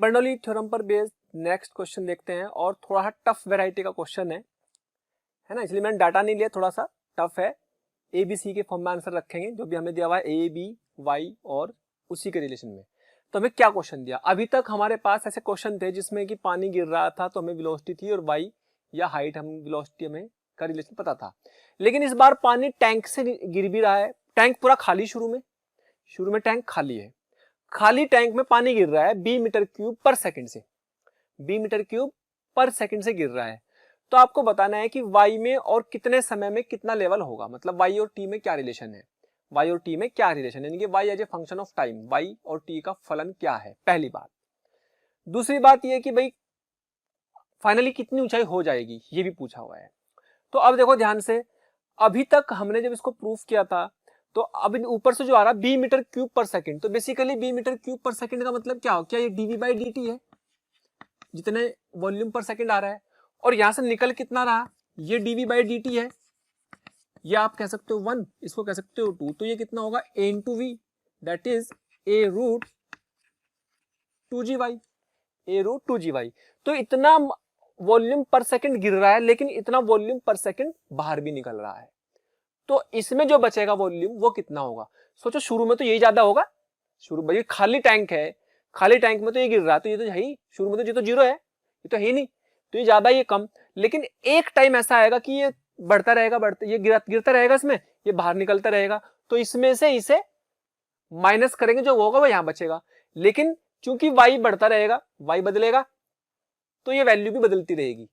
Bernoulli theorem पर based next question देखते हैं और थोड़ा सा टफ वैरायटी का क्वेश्चन है ना, इसलिए मैंने डाटा नहीं लिया, थोड़ा सा टफ है। ए बी सी के फॉर्म में आंसर रखेंगे, जो भी हमें दिया हुआ है ए बी वाई और उसी के रिलेशन में। तो हमें क्या क्वेश्चन दिया, अभी तक हमारे पास ऐसे क्वेश्चन थे जिसमें कि पानी गिर रहा था तो हमें वेलोसिटी थी और वाई या हाइट, हम वेलोसिटी हमें का रिलेशन पता था। लेकिन इस बार पानी टैंक से गिर भी रहा है, टैंक पूरा खाली, शुरू में टैंक खाली है, खाली टैंक में पानी गिर रहा है 20 मीटर क्यूब पर सेकंड से, 20 मीटर क्यूब पर सेकंड से गिर रहा है। तो आपको बताना है कि y में और कितने समय में कितना लेवल होगा, मतलब y और t में क्या रिलेशन है, y और t में क्या रिलेशन है, यानी कि y as a function of time, y और t का फलन क्या है, पहली बात। दूसरी बात ये कि भाई फाइनली कितनी ऊंचाई हो जाएगी, ये भी पूछा हुआ है। तो अब देखो ध्यान से, अभी तक हमने जब इसको प्रूफ किया था तो अब ऊपर से जो आ रहा है 20 मीटर क्यूब पर सेकंड, तो बेसिकली 20 मीटर क्यूब पर सेकंड का मतलब क्या हो, क्या ये dv बाई dt है, जितने वॉल्यूम पर सेकंड आ रहा है, और यहां से निकल कितना रहा, ये dv बाई dt है, ये आप कह सकते हो 1, इसको कह सकते हो 2, तो ये कितना होगा a into v, that is a root 2gy, a root 2gy। तो इतना वॉल्यूम पर सेकंड गिर रहा है, लेकिन इतना वॉल्यूम पर सेकंड बाहर भी निकल रहा है, तो इसमें जो बचेगा वॉल्यूम वो कितना होगा। सोचो शुरू में तो यही ज्यादा होगा, शुरू में ये खाली टैंक है, खाली टैंक में तो ये गिर रहा है, तो ये तो है ही, शुरू में तो ये तो जीरो है, ये तो है ही नहीं, तो ये ज्यादा ये कम। लेकिन एक टाइम ऐसा आएगा कि ये बढ़ता रहेगा, ये गिरता रहेगा, इसमें ये बाहर निकलता रहेगा, तो इसमें से इसे माइनस करेंगे, जो होगा वो यहां बचेगा। लेकिन चूंकि y बढ़ता रहेगा, y बदलेगा, तो ये वैल्यू भी बदलती रहेगी,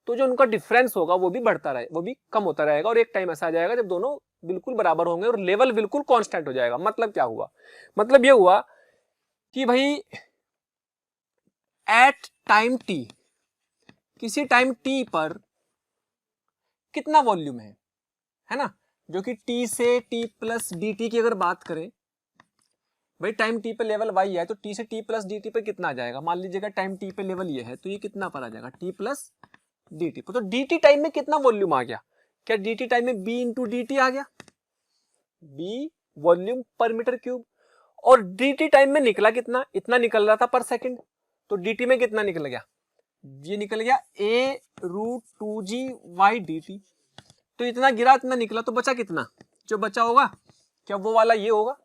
तो जो उनका डिफरेंस होगा वो भी बढ़ता रहे, वो भी कम होता रहेगा, और एक टाइम ऐसा आ जाएगा जब दोनों बिल्कुल बराबर होंगे और लेवल बिल्कुल कांस्टेंट हो जाएगा। मतलब क्या हुआ, मतलब ये हुआ कि भाई एट टाइम t, किसी टाइम t पर कितना वॉल्यूम है ना, जो कि t से t प्लस dt की अगर बात करें, भाई टाइम t पे लेवल y है, तो t से t प्लस dt पे कितना आ जाएगा, मान लीजिएगा टाइम t पे लेवल ये है, तो ये कितना पर आ जाएगा t प्लस dt पर। तो dt टाइम में कितना वॉल्यूम आ गया, क्या dt टाइम में b इंटू dt आ गया, b वॉल्यूम पर मीटर क्यूब, और dt टाइम में निकला कितना, इतना निकल रहा था पर सेकंड, तो dt में कितना निकल गया, ये निकल गया a रूट 2g dt। तो इतना गिरा, इतना निकला, तो बचा कितना, जो बचा होगा क्या वो वाला ये होगा,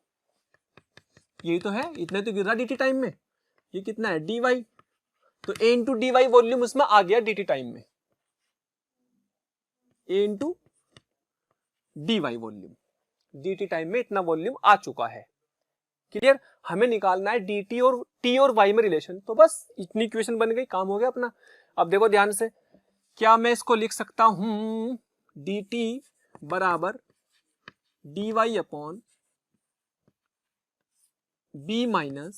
यही तो है, इतने तो गिर रहा dt टाइम में, ये कितना है dy, तो a इंटू dy वॉल्यूम उसमें आ गया dt टाइम में, a into dy volume, dt time में इतना वॉल्यूम आ चुका है। क्लियर, हमें निकालना है dt और t और y में रिलेशन, तो बस इतनी इक्वेशन बन गई, काम हो गया अपना। अब देखो ध्यान से, क्या मैं इसको लिख सकता हूं dt बराबर dy upon b minus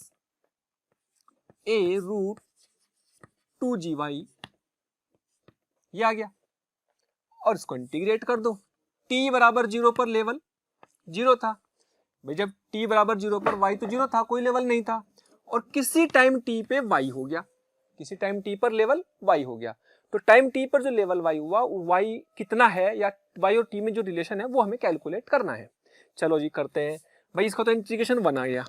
a root 2gy, ये आ गया, और इसको इंटीग्रेट कर दो, t बराबर 0 पर लेवल 0 था भाई, जब t बराबर 0 पर y तो 0 था, कोई लेवल नहीं था, और किसी टाइम t पे y हो गया, किसी टाइम t पर लेवल y हो गया, तो टाइम t पर जो लेवल y हुआ, y कितना है, या y और t में जो रिलेशन है वो हमें कैलकुलेट करना है। चलो जी करते हैं भाई, इसका तो इंटीग्रेशन 1 आ गया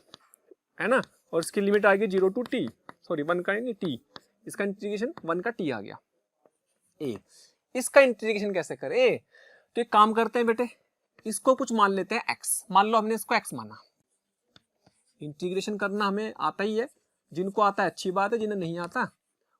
है ना, और इसकी लिमिट आ गई 0 टू t, सॉरी 1 का t, इसका इंटीग्रेशन 1 का t आ गया a। इसका इंटीग्रेशन कैसे करें, तो एक काम करते हैं बेटे, इसको कुछ मान लेते हैं x, मान लो हमने इसको x माना, इंटीग्रेशन करना हमें आता ही है, जिनको आता है अच्छी बात है, जिन्हें नहीं आता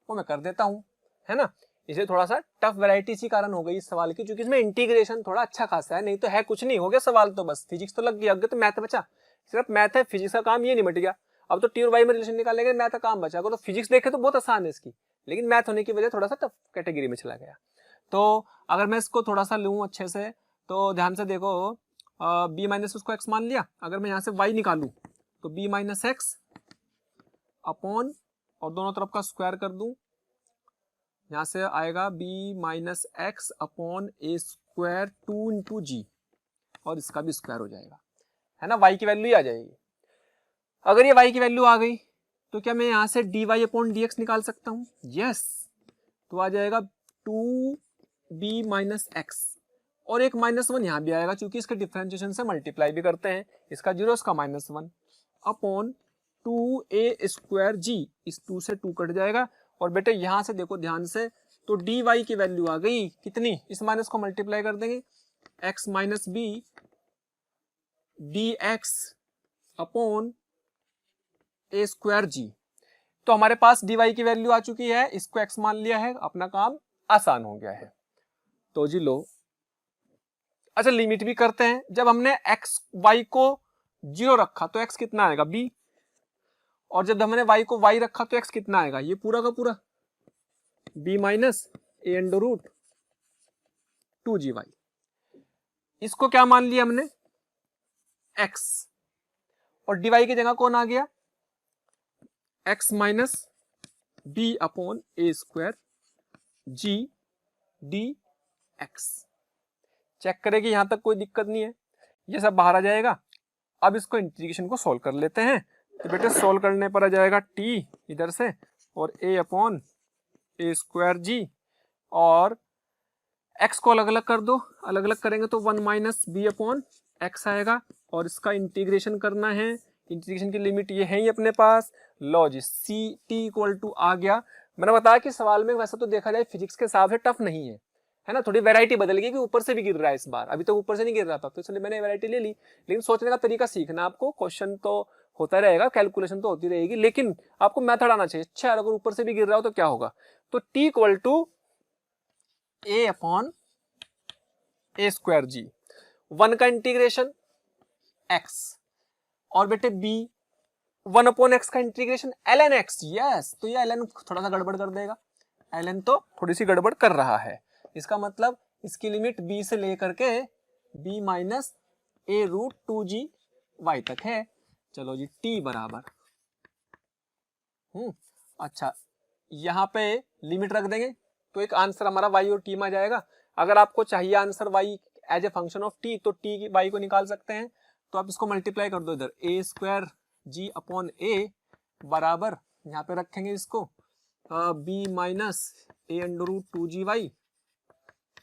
वो मैं कर देता हूं, है ना। इसे थोड़ा सा टफ वैरायटी इसी कारण हो गई इस सवाल की, क्योंकि इसमें इंटीग्रेशन थोड़ा अच्छा खासा है, नहीं तो है कुछ नहीं, हो गया सवाल तो बस, फिजिक्स तो लग गया, अगर तो मैथ बचा, सिर्फ मैथ है, फिजिक्स का काम ये नहीं मिट गया, अब तो टी और वाई में रिलेशन निकालेंगे, मैथ का काम बचा। तो फिजिक्स देखे तो बहुत आसान है इसकी, लेकिन मैथ होने की वजह थोड़ा सा टफ कैटेगरी में चला गया। तो अगर मैं इसको थोड़ा सा लूँ अच्छे से, तो ध्यान से देखो, b माइनस उसको x मान लिया, अगर मैं यहाँ से y निकालूं तो b माइनस एक्स अपॉन, और दोनों तरफ का स्क्वायर कर दूं, यहाँ से आएगा b माइनस एक्स अपॉन ए स्क्वायर 2 इंटू जी, और इसका भी स्क्वायर हो जाएगा, है ना, y की वैल्यू ही आ जाएगी। अगर ये y की वैल्यू आ गई तो क्या मैं यहाँ से dy अपॉन dx निकाल सकता हूँ, यस, तो आ जाएगा 2b माइनस एक्स और एक -1 यहाँ भी आएगा, क्योंकि इसके डिफरेंशिएशन से मल्टीप्लाई भी करते हैं, इसका 0 इसका -1 अपॉन 2a² g, इस 2 से 2 कट जाएगा। और बेटे यहाँ से देखो ध्यान से, तो dy की वैल्यू आ गई कितनी, इस माइनस को मल्टीप्लाई कर देंगे, x - b dx upon a² g। तो हमारे पास dy की वैल्यू आ चुकी है, इसको x मान लिया है, अपना काम आसान हो गया है। तो जी लो, अच्छा लिमिट भी करते हैं। जब हमने x y को 0 रखा तो x कितना आएगा b, और जब हमने y को y रखा तो x कितना आएगा, ये पूरा का पूरा b minus a under root 2gy। इसको क्या मान लिया हमने, x, और dy की जगह कौन आ गया, x minus b upon a² g dx। Check करेंगे यहां तक कोई दिक्कत नहीं है, ये सब बाहर आ जाएगा। अब इसको इंटीग्रेशन को सोल्व कर लेते हैं। तो बेटे सोल्व करने पर आ जाएगा t इधर से और a अपॉन a² g, और x को अलग अलग कर दो, अलग अलग करेंगे तो 1 माइनस b अपॉन x आएगा, और इसका इंटीग्रेशन करना है। इंटीग्रेशन की लिमिट ये है ही अपने पास, लो जी सी t इक्वल टू आ गया। मैंने बताया कि सवाल में वैसे तो देखा जाए फिजिक्स के हिसाब से टफ नहीं है ना, थोड़ी वैरायटी बदल गई कि ऊपर से भी गिर रहा है इस बार, अभी तो ऊपर से नहीं गिर रहा था, तो इसलिए मैंने वैरायटी ले ली। लेकिन सोचने का तरीका सीखना आपको, क्वेश्चन तो होता रहेगा, कैलकुलेशन तो होती रहेगी, लेकिन आपको मेथड आना चाहिए। अच्छा अगर ऊपर से भी गिर रहा हो तो क्या होगा, तो t equal to a upon a² g, 1 का इंटीग्रेशन x, और बेटे b 1 अपॉन x का इंटीग्रेशन ln x। यस, तो ये ln थोड़ा सा गड़बड़ कर देगा, ln तो थोड़ी सी गड़बड़ कर रहा है। इसका मतलब इसकी लिमिट b से लेकर के b minus a root 2g y तक है। चलो जी t बराबर अच्छा यहाँ पे लिमिट रख देंगे तो एक आंसर हमारा y और t में आ जाएगा। अगर आपको चाहिए answer y as a function of t, तो t की y को निकाल सकते हैं, तो आप इसको मल्टीप्लाई कर दो इधर, a² g अपॉन a बराबर, यहाँ पे रखेंगे इसको b minus a under root 2gy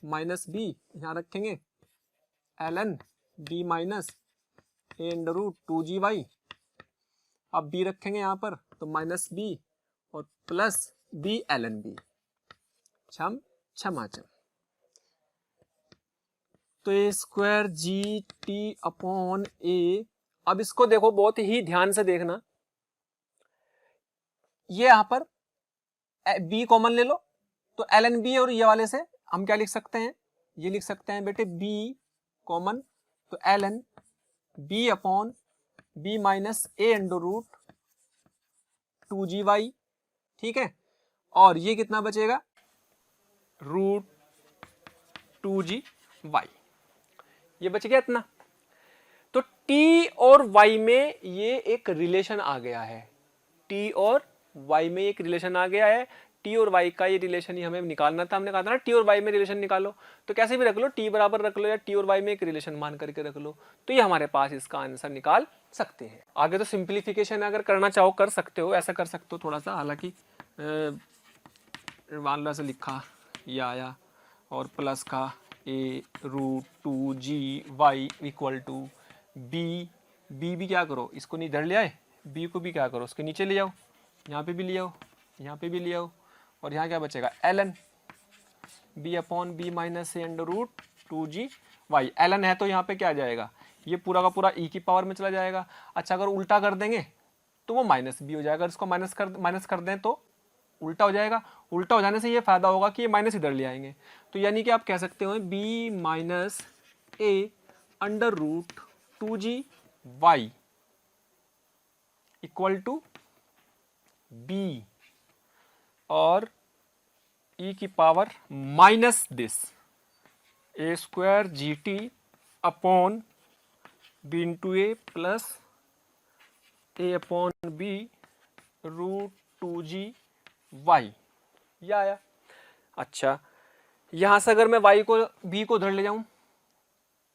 minus b, यहाँ रखेंगे ln b minus a under root 2gy, अब b रखेंगे यहाँ पर तो माइनस b और प्लस b ln b, क्षमा तो a² g t upon a। अब इसको देखो बहुत ही ध्यान से देखना, ये यहां पर b कॉमन ले लो तो ln b, और ये वाले से हम क्या लिख सकते हैं, ये लिख सकते हैं बेटे b कॉमन, तो ln b upon b minus a under root 2gy, ठीक है, और ये कितना बचेगा रूट 2gy, ये बच गया इतना। तो t और y में ये एक रिलेशन आ गया है, t और y में एक रिलेशन आ गया है, t और y का ये रिलेशन ही हमें निकालना था। हमने कहा था ना t और y में रिलेशन निकालो, तो कैसे भी रख लो, t बराबर रख लो या t और y में एक रिलेशन मान करके रख लो, तो ये हमारे पास इसका आंसर निकाल सकते हैं। आगे तो सिंप्लीफिकेशन अगर करना चाहो कर सकते हो, ऐसा कर सकते हो थोड़ा सा, हालांकि मान लो ऐसे लिखा ये आया और प्लस का a root 2gy equal to b भी क्या करो, इसको नहीं इधर ले आए, b को भी क्या करो उसके नीचे ले आओ, यहाँ पे भी ले आओ, यहाँ पे भी ले आओ, और यहाँ क्या बचेगा ln b upon b minus a under root 2gy। ln है तो यहाँ पे क्या आ जाएगा, ये पूरा का पूरा e की पावर में चला जाएगा। अच्छा अगर उल्टा कर देंगे तो वो माइनस b हो जाएगा, इसको माइनस कर दें तो उल्टा हो जाएगा। उल्टा हो जाने से ये फायदा होगा कि ये माइनस इधर ले आएंगे, तो यानी कि आप कह सकते हो b minus a under root 2gy equal to b और e की power minus this a² gt upon b into a plus a upon b root 2gy, ये आया। अच्छा यहां से अगर मैं y को b को उधर ले जाऊं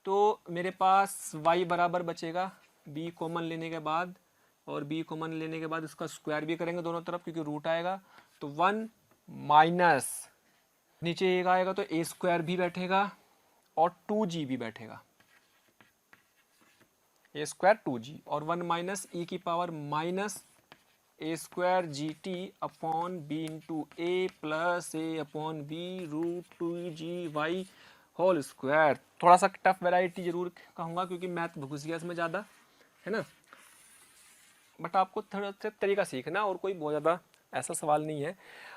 तो मेरे पास y बराबर बचेगा b कॉमन लेने के बाद, और b कॉमन लेने के बाद इसका स्क्वायर भी करेंगे दोनों तरफ क्योंकि रूट आएगा, तो 1 माइनस नीचे एक आएगा तो a² भी बैठेगा और 2g भी बैठेगा, ए स्क्वायर 2g और 1 माइनस ई की power minus a square g t upon b into a plus a upon b root 2g whole square. थोड़ा सा टफ वैरायटी जरूर कहूँगा क्योंकि मैथ घुस गया इसमें ज़्यादा, है ना, बट आपको थोड़ा सा तरीका सीखना और कोई बहुत ज़्यादा ऐसा सवाल नहीं है।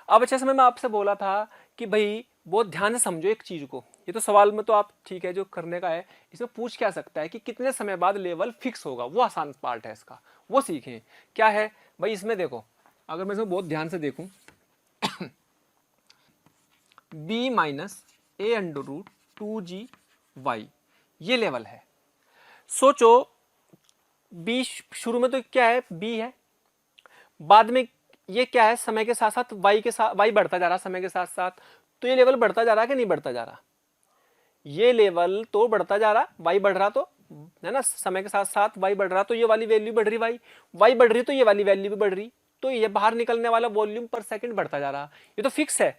अब अच्छे समय मैं आपसे बोला था कि भाई बहुत ध्यान से समझो एक चीज़ को, ये तो सवाल में तो आप ठीक है जो करने का है, इसमें पूछ क्या सकता है कि कितने समय बाद लेवल फिक्स होगा, वो आसान पार्ट है इसका, वो सीखें। क्या है भाई इसमें देखो, अगर मैं इसमें बहुत ध्यान से देखूं b minus A under root 2g ये लेवल है। सोचो b शुरू में तो क्या है, b है, बाद में ये क्या है, समय के साथ साथ y के साथ y बढ़ता जा रहा समय के साथ साथ, तो ये लेवल बढ़ता जा रहा कि नहीं बढ़ता जा रहा, ये लेवल तो बढ़ता जा रहा, y बढ़ रहा तो है ना, समय के साथ साथ y बढ़ रहा तो ये वाली वैल्यू बढ़ रही, y बढ़ रही तो ये वाली वैल्यू भी बढ़ रही, तो ये बाहर निकलने वाला वॉल्यूम पर सेकंड बढ़ता जा रहा। ये तो फिक्स है,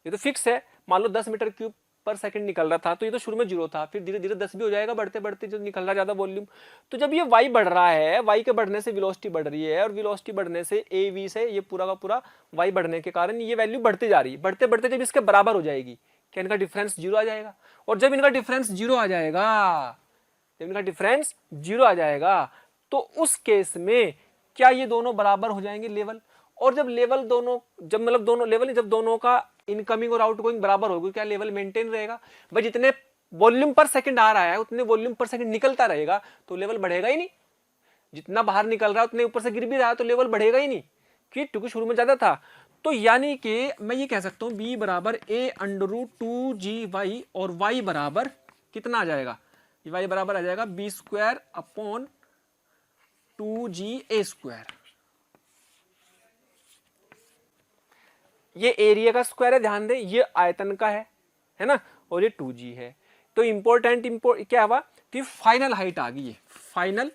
ये तो फिक्स है। मान लो 10 मीटर क्यूब पर सेकंड निकल रहा था तो ये तो शुरू में 0 था, फिर धीरे धीरे 10 भी हो जाएगा बढ़ते बढ़ते जो निकल रहा ज्यादा वॉल्यूम। तो जब ये y बढ़ रहा है, y के बढ़ने से वेलोसिटी बढ़ रही है और वेलोसिटी बढ़ने से av से ये पूरा का पूरा y बढ़ने के कारण ये वैल्यू बढ़ती जा रही है, बढ़ते बढ़ते जब इसके बराबर हो जाएगी क्या इनका डिफरेंस 0 आ जाएगा, और जब इनका डिफरेंस 0 आ जाएगा, जब इनका डिफरेंस 0 आ जाएगा तो उस केस में क्या ये दोनों बराबर हो जाएंगे लेवल, और जब लेवल दोनों, जब मतलब दोनों लेवल, जब दोनों का इनकमिंग और आउटगोइंग बराबर होगी क्या लेवल मेंटेन रहेगा। भाई जितने वॉल्यूम पर सेकंड आ रहा है उतने वॉल्यूम पर सेकंड निकलता रहेगा तो लेवल बढ़ेगा ही नहीं, जितना बाहर निकल रहा है उतने ऊपर से गिर भी रहा है तो लेवल बढ़ेगा ही नहीं, क्योंकि शुरू में ज्यादा था। तो यानी कि मैं ये कह सकता हूं b बराबर ए अंडर रूट 2g और y बराबर कितना आ जाएगा, y बराबर आ जाएगा b square upon 2g square. ये एरिया का स्क्वायर है, ध्यान दें, ये आयतन का है ना, और ये 2g है। तो इंपॉर्टेंट क्या हुआ कि फाइनल हाइट आ गई है, फाइनल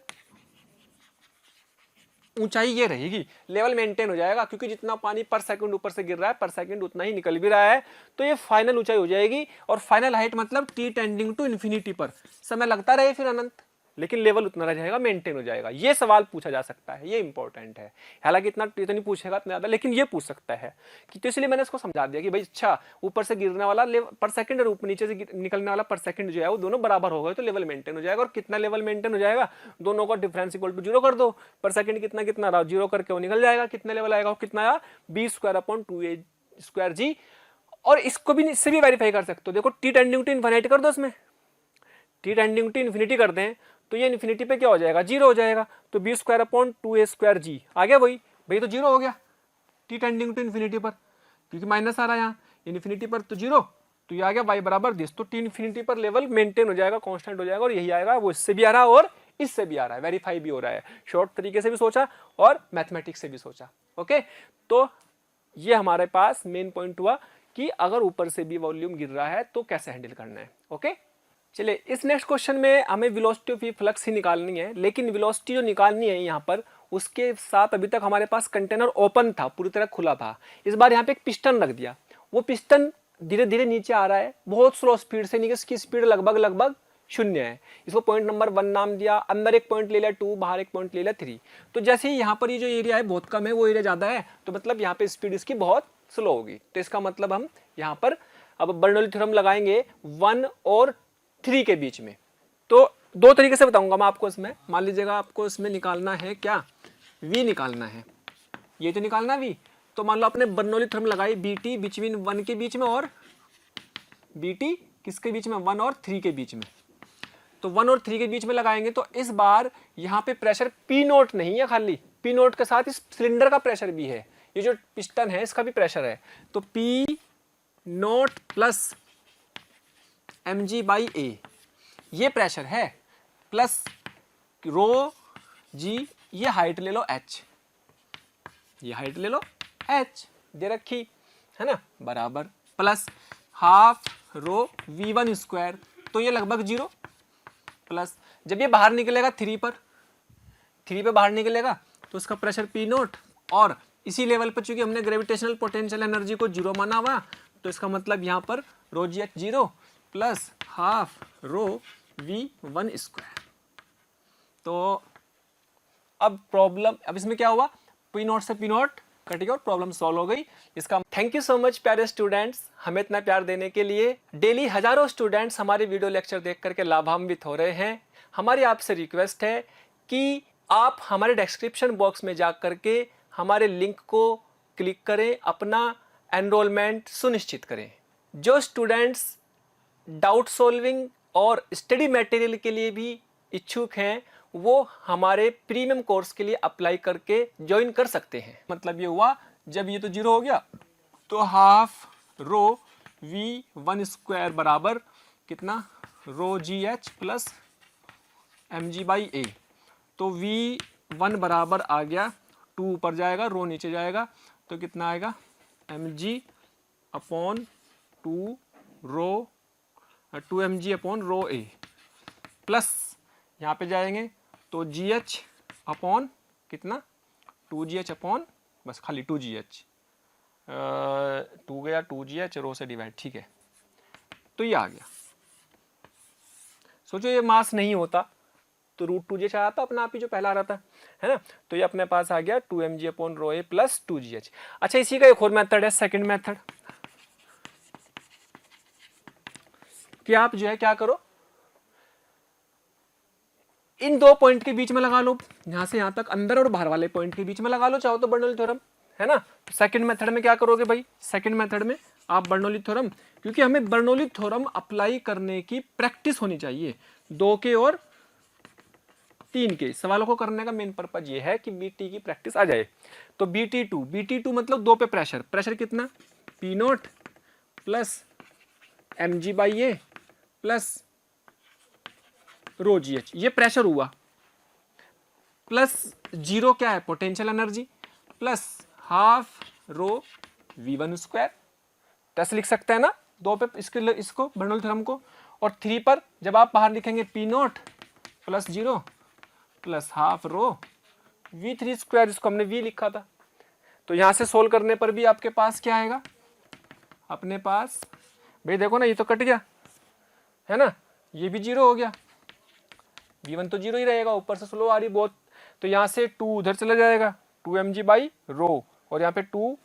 ऊंचाई ये रहेगी, लेवल मेंटेन हो जाएगा क्योंकि जितना पानी पर सेकंड ऊपर से गिर रहा है पर सेकंड उतना ही निकल भी रहा है, तो ये फाइनल ऊंचाई हो जाएगी। और फाइनल हाइट मतलब t टेंडिंग टू इन्फिनिटी पर समय लगता रहे फिर अनंत, लेकिन लेवल उतना रह जाएगा, मेंटेन हो जाएगा। ये सवाल पूछा जा सकता है, ये इंपॉर्टेंट है, हालांकि इतना तो नहीं पूछेगा इतना ज्यादा, लेकिन ये पूछ सकता है कि, तो इसलिए मैंने इसको समझा दिया कि भाई अच्छा ऊपर से गिरने वाला पर सेकंड और ऊपर नीचे से निकलने वाला पर सेकंड जो है वो दोनों बराबर हो गए तो लेवल मेंटेन हो जाएगा। और कितना लेवल मेंटेन हो जाएगा, दोनों का डिफरेंस इक्वल टू 0 कर दो, पर सेकंड कितना कितना रहा 0 करके वो निकल जाएगा, कितना लेवल आएगा, कितना आया b square upon 2a square g। और इसको भी इससे भी वेरीफाई कर सकते हो, देखो t टेंडिंग टू इन्फिनिटी कर दो, इसमें t टेंडिंग टू इन्फिनिटी कर दें तो ये इन्फिनिटी पे क्या हो जाएगा 0 हो जाएगा, तो b square upon 2a square g आ गया वही, भाई तो 0 हो गया t टेंडिंग टू इन्फिनिटी पर, क्योंकि माइनस आ रहा है यहाँ इन्फिनिटी पर तो 0, तो ये आ गया y बराबर दिस, तो t इन्फिनिटी पर लेवल मेंटेन हो जाएगा, कांस्टेंट हो जाएगा, और यही आएगा, वो इससे भी आ रहा है और इससे भी आ रहा है, वेरीफाई भी हो रहा है, शॉर्ट तरीके से भी सोचा और मैथमेटिक्स से भी सोचा। ओके, तो ये हमारे पास मेन पॉइंट हुआ कि अगर ऊपर से भी वॉल्यूम गिर रहा है तो कैसे हैंडल करना है। ओके, चलिए इस नेक्स्ट क्वेश्चन में हमें वेलोसिटी ऑफ फ्लक्स ही निकालनी है, लेकिन वेलोसिटी जो निकालनी है यहाँ पर उसके साथ अभी तक हमारे पास कंटेनर ओपन था, पूरी तरह खुला था। इस बार यहाँ पे एक पिस्टन रख दिया, वो पिस्टन धीरे धीरे नीचे आ रहा है बहुत स्लो स्पीड से, नीचे इसकी स्पीड लगभग 0 है। इसको पॉइंट नंबर 1 नाम दिया, अंदर एक पॉइंट ले लिया 2, बाहर एक पॉइंट ले लिया 3। तो जैसे ही यहाँ पर ये जो एरिया है बहुत कम है, वो एरिया ज्यादा है, तो मतलब यहाँ पे स्पीड इसकी बहुत स्लो होगी। तो इसका मतलब हम यहाँ पर अब बर्नौली थ्योरम लगाएंगे 1 और 3 के बीच में। तो दो तरीके से बताऊंगा मैं आपको इसमें, मान लीजिएगा आपको इसमें निकालना है क्या, v निकालना है, ये तो निकालना v, तो मान लो आपने बर्नौली थ्योरम लगाई bt बिटवीन 1 के बीच में और bt किसके बीच में 1 और 3 के बीच में। तो 1 और 3 के बीच में लगाएंगे तो इस बार यहाँ पे प्रेशर p नोट नहीं है, खाली p नोट के साथ इस सिलेंडर का प्रेशर भी है, ये जो पिस्टन है इसका भी प्रेशर है, तो p note plus mg by a ये प्रेशर है, प्लस रो g, ये हाइट ले लो h, ये हाइट ले लो h दे रखी है ना, बराबर plus half rho v1 square, तो ये लगभग 0, प्लस जब ये बाहर निकलेगा 3 पे बाहर निकलेगा तो उसका प्रेशर p नोट, और इसी लेवल पर चूंकि हमने ग्रेविटेशनल पोटेंशियल एनर्जी को 0 माना हुआ तो इसका मतलब यहाँ पर rho g h 0, plus half rho V1 square. तो अब प्रॉब्लम, अब इसमें क्या हुआ, पी नॉट से पी नॉट कट गया और प्रॉब्लम सॉल्व हो गई। इसका थैंक यू सो मच प्यारे स्टूडेंट्स, हमें इतना प्यार देने के लिए। डेली हजारों स्टूडेंट्स हमारे वीडियो लेक्चर देख करके लाभान्वित हो रहे हैं। हमारी आपसे रिक्वेस्ट है कि आप हमारे डिस्क्रिप्शन बॉक्स में जा करके हमारे लिंक को क्लिक करें, अपना एनरोलमेंट सुनिश्चित करें। जो स्टूडेंट्स डाउट सॉल्विंग और स्टडी मटेरियल के लिए भी इच्छुक हैं, वो हमारे प्रीमियम कोर्स के लिए अप्लाई करके ज्वाइन कर सकते हैं। मतलब ये हुआ, जब ये तो जीरो हो गया तो हाफ रो V1 स्क्वायर बराबर कितना, रो GH प्लस mg/a। तो V1 बराबर आ गया, 2 ऊपर जाएगा, रो नीचे जाएगा, तो कितना आएगा mg/2 रो 2mg/रो a प्लस यहाँ पे जाएंगे तो GH अपॉन कितना, 2GH अपॉन बस खाली 2GH, 2 गया 2GH रो से डिवाइड, ठीक है। तो ये आ गया। सोचो ये मास नहीं होता तो √2GH आया था अपना आप ही, जो पहला आ रहा था, है ना। तो ये अपने पास आ गया 2mg/रो a प्लस 2GH। अच्छा, इसी का एक और मेथड है, सेकंड मेथड, कि आप जो है क्या करो, इन दो पॉइंट के बीच में लगा लो, यहां से यहां तक, अंदर और बाहर वाले पॉइंट के बीच में लगा लो, चाहो तो बर्नौली थ्योरम, है ना। सेकंड मेथड में क्या करोगे भाई, सेकंड मेथड में आप बर्नौली थ्योरम, क्योंकि हमें बर्नौली थ्योरम अप्लाई करने की प्रैक्टिस होनी चाहिए, 2 के और 3 के सवालों को करने का मेन पर्पज ये है कि BT की प्रैक्टिस आ जाए। तो BT2 मतलब 2 पे प्रेशर, प्रेशर कितना, P0 plus mg/a plus rho GH, ये प्रेशर हुआ, प्लस 0 क्या है, potential energy, plus half rho V1 square. Test लिख सकते हैं ना 2 पे इसको बर्नौली थ्योरम को, और 3 पर जब आप बाहर लिखेंगे P0 plus 0 plus half rho V3 square, जिसको हमने V लिखा था। तो यहां से सोल्व करने पर भी आपके पास क्या आएगा, अपने पास भाई देखो ना, ये तो कट गया, है ना, ये भी 0 हो गया, V1 तो 0 ही रहेगा, ऊपर से स्लो आ रही बहुत, तो यहाँ से 2 उधर चला जाएगा, 2mg/रो, और यहाँ पे 2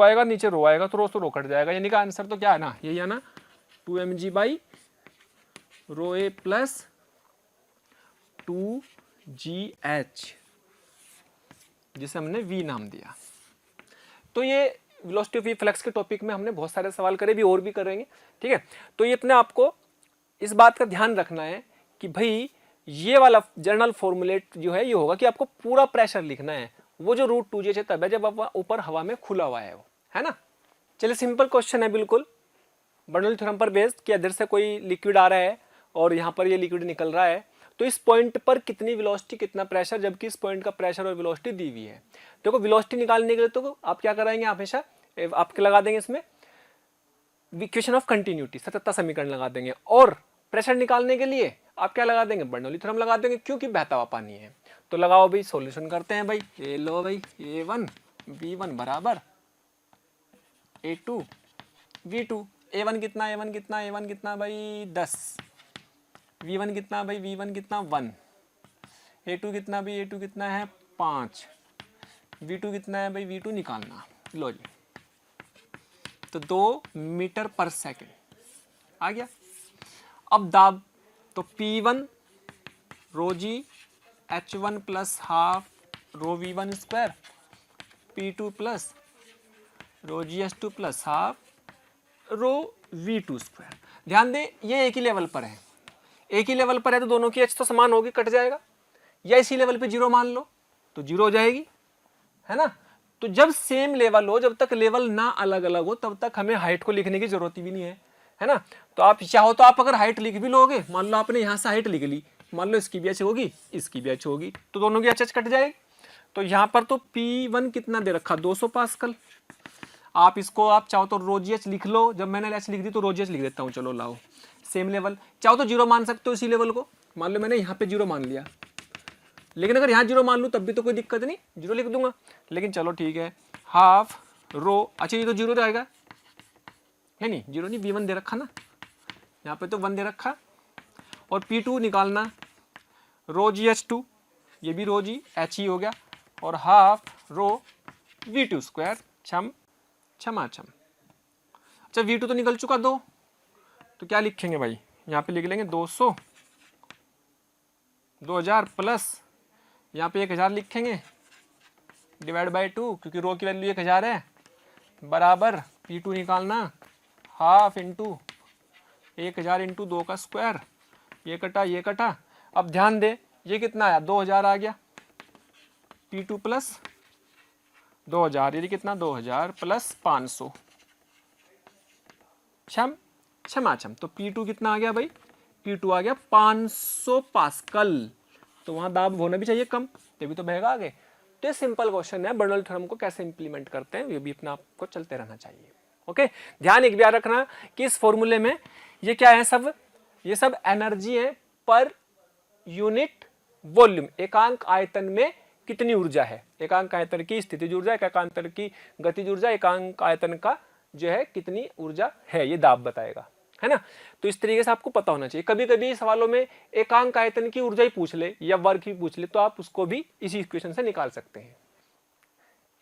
आएगा, नीचे रो आएगा, तो रो कट जाएगा, यानी का आंसर तो क्या है ना, यही है ना, 2mg/रो a प्लस 2GH, जिसे हमने V नाम दिया। तो ये वेलोसिटी ऑफ V फ्लक्स के टॉपिक में हमने बहुत सारे सवाल करे, भी और भी करेंगे, ठीक है। तो ये अपने आपको इस बात का ध्यान रखना है कि भाई ये वाला जर्नल फॉर्मूलेट जो है ये होगा कि आपको पूरा प्रेशर लिखना है, वो जो √2GH है तब है जब आप ऊपर हवा में खुला हुआ है वो, है ना। चलिए, सिंपल क्वेश्चन है बिल्कुल, बर्नौली थ्योरम पर बेस्ड, कि इधर से कोई लिक्विड आ रहा है और यहाँ पर ये लिक्विड निकल रहा है, तो इस पॉइंट पर कितनी वेलोसिटी कितना प्रेशर, जबकि इस पॉइंट का प्रेशर और वेलोसिटी दी हुई है। देखो वेलोसिटी निकालने के लिए तो आप क्या कराएंगे, हमेशा आपके लगा देंगे इसमें इक्वेशन ऑफ कंटिन्यूटी, सततता समीकरण लगा देंगे, और प्रेशर निकालने के लिए आप क्या लगा देंगे, बर्नौली थ्योरम लगा देंगे, क्योंकि बहता हुआ पानी है। तो लगाओ भाई, सॉल्यूशन करते हैं भाई, ये लो भाई, A1 V1 बराबर A2 V2, A1 कितना, A1 कितना, A1 कितना भाई 10, V1 कितना भाई, V1 कितना 1, A2 कितना भाई, A2 कितना है 5, V2 कितना है भाई, V2 निकालना, लो जी, तो 2 मीटर पर सेकेंड आ गया। अब दाब, तो P1 रो G H1 plus half rho V1 square, P2 plus रो GH2 प्लस हाफ रो V2 स्क्वायर। ध्यान दें, ये एक ही लेवल पर है, एक ही लेवल पर है, तो दोनों की H तो समान होगी, कट जाएगा, या इसी लेवल पे 0 मान लो तो 0 हो जाएगी, है ना। तो जब सेम लेवल हो, जब तक लेवल ना अलग अलग हो, तब तक हमें हाइट को लिखने की जरूरत भी नहीं है ना। तो आप चाहो तो आप अगर हाइट लिख भी लोगे, मान लो आपने यहाँ से हाइट लिख ली, मान लो इसकी भी H होगी, इसकी भी H होगी, तो दोनों की H कट जाएगी। तो यहाँ पर तो P1 कितना दे रखा, 200 पास्कल। आप इसको आप चाहो तो रो GH लिख लो, जब मैंने H लिख दी तो रो GH लिख देता हूँ, चलो लाओ, सेम लेवल। चाहो तो 0 मान सकते हो इसी लेवल को, मान लो मैंने यहाँ पे 0 मान लिया, लेकिन अगर यहाँ 0 मान लूँ तब भी तो कोई दिक्कत नहीं, 0 लिख दूंगा, लेकिन चलो ठीक है, हाफ रो, अच्छा ये तो 0 रहेगा, नहीं 0 नहीं, V1 दे रखा ना, यहाँ पे तो 1 दे रखा। और P2 निकालना रो जी H2, ये भी रो जी H ही हो गया, और हाफ रो V2 स्क्वायर क्षमा। अच्छा V2 तो निकल चुका 2, तो क्या लिखेंगे भाई, यहाँ पे लिख लेंगे 200 2000 प्लस यहाँ पे 1000 लिखेंगे डिवाइड बाई 2, क्योंकि रो की वैल्यू 1000 है, बराबर P2 निकालना हाफ इंटू 1000 इंटू 2 का स्क्वायर, ये कटा। अब ध्यान दे ये कितना आया, 2000 आ गया, P2 प्लस 2000, ये कितना 2000 प्लस 500 क्षमा। तो P2 कितना आ गया भाई, P2 आ गया 500 पास्कल, तो वहां दाब होना भी चाहिए कम, तभी तो बहेगा आगे। तो ये सिंपल क्वेश्चन है, बर्नौली थ्योरम को कैसे इंप्लीमेंट करते हैं ये भी अपना आपको चलते रहना चाहिए। ओके, ध्यान एक बार रखना कि इस फॉर्मूले में ये क्या है, सब ये सब एनर्जी है पर यूनिट वॉल्यूम, एकांक आयतन में कितनी ऊर्जा है, एकांक आयतन की स्थितिज ऊर्जा, एकांक आयतन की गतिज ऊर्जा, एकांक आयतन का जो है कितनी ऊर्जा है, ये दाब बताएगा, है ना। तो इस तरीके से आपको पता होना चाहिए। कभी कभी सवालों में एकांक आयतन की ऊर्जा ही पूछ ले या वर्क भी पूछ ले, तो आप उसको भी इसी इक्वेशन से निकाल सकते हैं।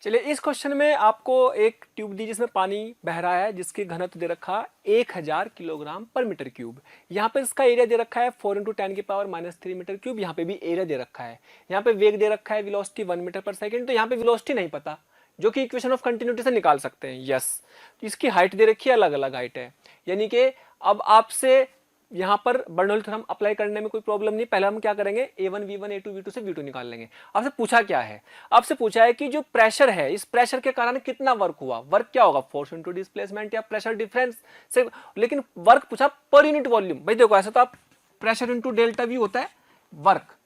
चलिए इस क्वेश्चन में आपको एक ट्यूब दी जिसमें पानी बह रहा है, जिसकी घनत्व दे रखा 1000 किलोग्राम पर मीटर क्यूब। यहाँ पे इसका एरिया दे रखा है 4 × 10⁻³ मीटर क्यूब। यहाँ पे भी एरिया दे रखा है, यहाँ पे वेग दे रखा है वेलोसिटी 1 मीटर पर सेकंड। तो यहाँ पे वेलोसिटी नहीं पता, जो कि इक्वेशन ऑफ कंटिन्यूटी से निकाल सकते हैं। यस, इसकी हाइट दे रखी है, अलग अलग हाइट है, यानी कि अब आपसे यहाँ पर बर्नौली थ्योरम अप्लाई करने में कोई प्रॉब्लम नहीं। पहले हम क्या करेंगे, A1 V1 A2 V2 से V2 निकाल लेंगे। आपसे पूछा क्या है, आपसे पूछा है कि जो प्रेशर है, इस प्रेशर के कारण कितना वर्क हुआ। वर्क क्या होगा, फोर्स इनटू डिस्प्लेसमेंट या प्रेशर डिफरेंस से, लेकिन वर्क पूछा पर यूनिट वॉल्यूम। भाई देखो ऐसा तो आप प्रेशर इंटू डेल्टा वी होता है वर्क,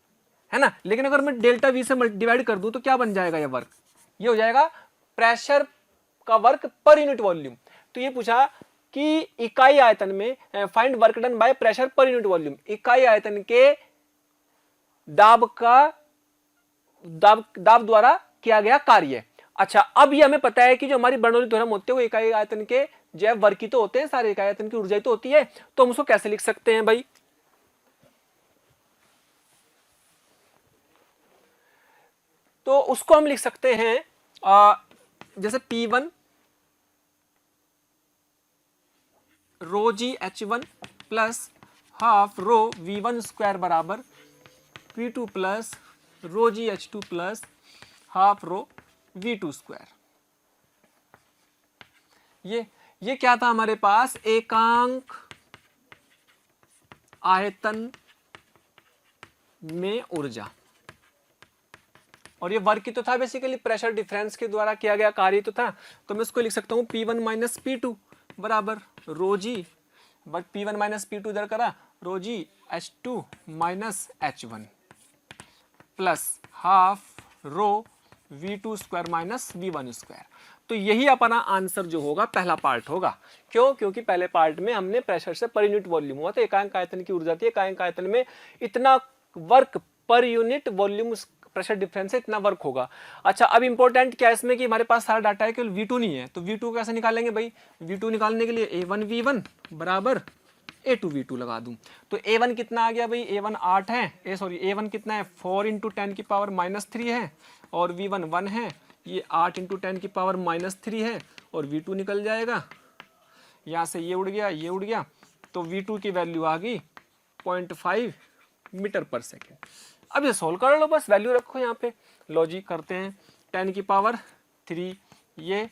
है ना, लेकिन अगर मैं डेल्टा वी से डिवाइड कर दूं तो क्या बन जाएगा, ये वर्क, ये हो जाएगा प्रेशर का वर्क पर यूनिट वॉल्यूम। तो ये पूछा कि इकाई आयतन में find work done by pressure per unit volume, इकाई आयतन के दाब द्वारा किया गया कार्य। अच्छा, अब ये हमें पता है कि जो हमारी बर्नौली थ्योरम होते हैं वो इकाई आयतन के जो वर्क ही तो होते हैं, सारे इकाई आयतन की ऊर्जा ही तो होती है। तो हम उसको कैसे लिख सकते हैं भाई, तो उसको हम लिख सकते हैं जैसे P1 रो g H1 plus half rho V1 square बराबर P2 प्लस रो जी H2 प्लस हाफ रो V2 स्क्वायर। ये क्या था हमारे पास, एकांक आयतन में ऊर्जा, और ये वर्क ही तो था, बेसिकली प्रेशर डिफरेंस के द्वारा किया गया कार्य तो था। तो मैं इसको लिख सकता हूं P1 माइनस P2 बराबर रो जी, बट P1 माइनस P2 इधर करा, रो जी H2 minus H1 plus half रो V2 square minus V1 square. तो यही अपना आंसर जो होगा पहला पार्ट होगा। क्यों, क्योंकि पहले पार्ट में हमने प्रेशर से पर यूनिट वॉल्यूम हुआ, तो एकांक आयतन की ऊर्जा थी, एकांक आयतन में इतना work per unit volume pressure difference से इतना वर्क होगा। अच्छा, अब इंपॉर्टेंट क्या है इसमें कि हमारे पास सारा डाटा है, केवल V2 नहीं है, तो V2 कैसे निकालेंगे भाई, V2 निकालने के लिए A1 V1 बराबर A2 V2 लगा दूं। तो A1 कितना आ गया भाई, A1 8 है, A1 कितना है 4 × 10⁻³ है, और V1 1 है, ये 8 × 10⁻³ है, और V2 निकल जाएगा, यहाँ से ये उड़ गया, ये उड़ गया, तो V2 की वैल्यू आ गई 0.5 मीटर पर सेकेंड। अब ये सोल्व कर लो, बस वैल्यू रखो यहाँ पे, लॉजिक करते हैं 10⁻³ ये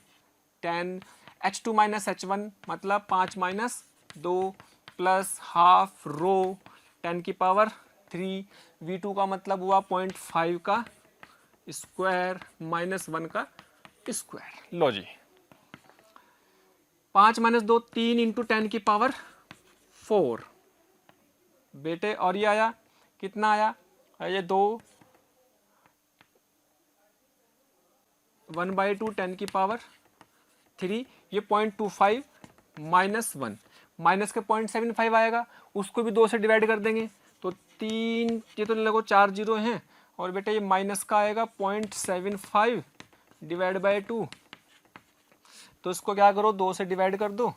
10 H2 माइनस H1 मतलब 5 - 2 प्लस हाफ रो 10⁻³ V2 का मतलब हुआ 0.5 का स्क्वायर माइनस 1 का स्क्वायर। लो जी, 5 - 2 3 × 10⁻⁴ बेटे, और ये आया कितना आया, ये 2 1/2 10⁻³ ये 0.25 माइनस 1 माइनस के 0.75 आएगा, उसको भी 2 से डिवाइड कर देंगे, तो 3 ये तो लगो 4 जीरो हैं, और बेटा ये माइनस का आएगा 0.75 डिवाइड बाय 2, तो इसको क्या करो 2 से डिवाइड कर दो,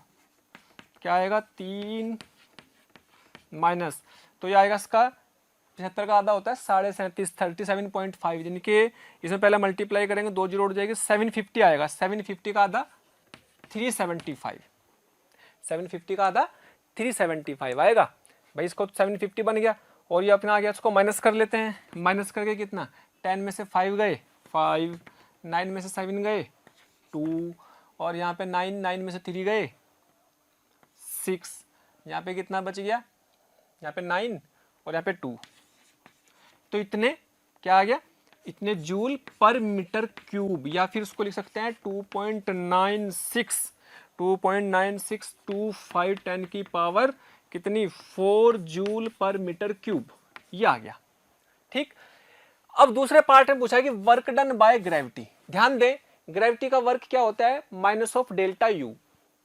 क्या आएगा 3 माइनस, तो ये आएगा इसका 75 का आधा होता है 37.5 37.5, यानी कि इसमें पहले मल्टीप्लाई करेंगे 2 जीरो उड़ जाएगी 750 आएगा, 750 का आधा 375, 750 का आधा 375 आएगा भाई। इसको 750 बन गया और ये अपना आ गया, इसको माइनस कर लेते हैं, माइनस करके कितना 10 में से 5 गए 5, 9 में से 7 गए 2, और यहाँ पे 9 में से 3 गए 6, यहाँ पे कितना बच गया, यहाँ पे 9 और यहाँ पे 2, तो इतने क्या आ गया, इतने जूल पर मीटर क्यूब, या फिर उसको लिख सकते हैं 2.9625 10 की पावर कितनी 4 जूल पर मीटर क्यूब, ये आ गया। ठीक, अब दूसरे पार्ट में पूछा कि वर्क डन बाय ग्रेविटी। ध्यान दें, ग्रेविटी का वर्क क्या होता है, minus of delta U.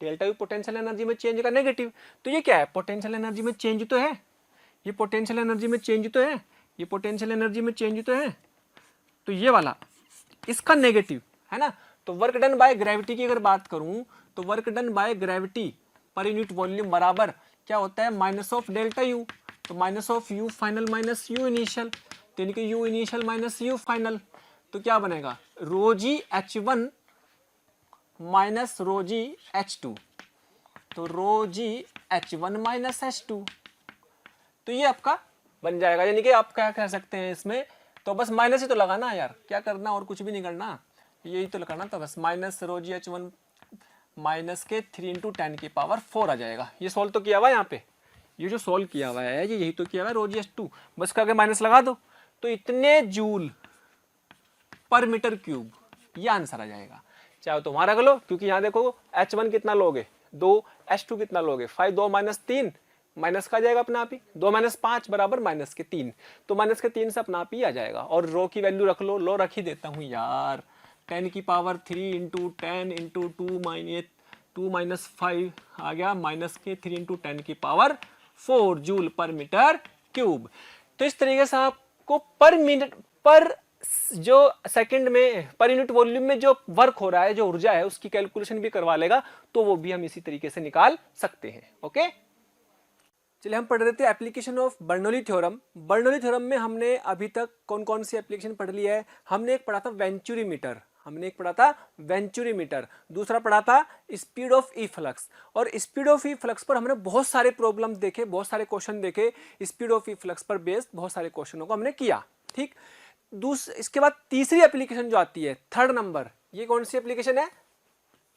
Delta U potential energy में चेंज का नेगेटिव, तो ये क्या है, पोटेंशियल एनर्जी में चेंज तो है, ये पोटेंशियल एनर्जी में चेंज तो है, ये पोटेंशियल एनर्जी में चेंज तो है, तो ये वाला इसका नेगेटिव है ना। तो वर्क डन बाय ग्रेविटी की अगर बात करूं तो work done by gravity per unit volume बराबर क्या होता है, माइनस ऑफ डेल्टा यू, तो minus of you final minus you initial, तो यानी कि you initial minus you final, तो क्या बनेगा रो जी H1 माइनस रो जी H2, तो रो जी H1 माइनस H2, तो ये आपका बन जाएगा। यानी कि आप क्या कह सकते हैं इसमें, तो बस माइनस ही तो लगाना यार, क्या करना और कुछ भी नहीं करना, यही तो लगाना था बस, minus rho g H1 minus के 3 × 10 की पावर 4 आ जाएगा। ये सोल्व तो किया हुआ है यहाँ पे, ये जो सोल्व किया हुआ है ये यही तो किया हुआ है रो जी H2, बस करके माइनस लगा दो, तो इतने जूल पर मीटर क्यूब ये आंसर आ जाएगा। चाहे तुम्हारा कर लो, क्योंकि यहाँ देखो H1 कितना लोगे 2, H2 कितना लोगे 5, 2 माइनस 3 माइनस का जाएगा अपना आप ही, 2 माइनस 5 बराबर माइनस के 3, तो माइनस के 3 से अपना आप ही आ जाएगा। और रो की वैल्यू रख लो, लो रख ही देता हूँ यार, 10 की पावर 3 × 10 × 2 माइनस 5 आ गया, माइनस के 3 × 10 की पावर 4 जूल पर मीटर क्यूब। तो इस तरीके से आपको पर मिनट पर जो सेकंड में पर यूनिट वॉल्यूम में जो वर्क हो रहा है, जो ऊर्जा है, उसकी कैलकुलेशन भी करवा लेगा, तो वो भी हम इसी तरीके से निकाल सकते हैं। ओके, चलिए हम पढ़ रहे थे application of Bernoulli theorem. Bernoulli theorem में हमने अभी तक कौन कौन सी एप्लीकेशन पढ़ ली है, हमने एक पढ़ा था वेंचुरी मीटर, दूसरा पढ़ा था स्पीड ऑफ ई फ्लक्स, और स्पीड ऑफ ई फ्लक्स पर हमने बहुत सारे प्रॉब्लम देखे, बहुत सारे क्वेश्चन देखे, स्पीड ऑफ ई फ्लक्स पर बेस्ड बहुत सारे क्वेश्चनों को हमने किया। ठीक, इसके बाद तीसरी एप्लीकेशन जो आती है, थर्ड नंबर, ये कौन सी एप्लीकेशन है,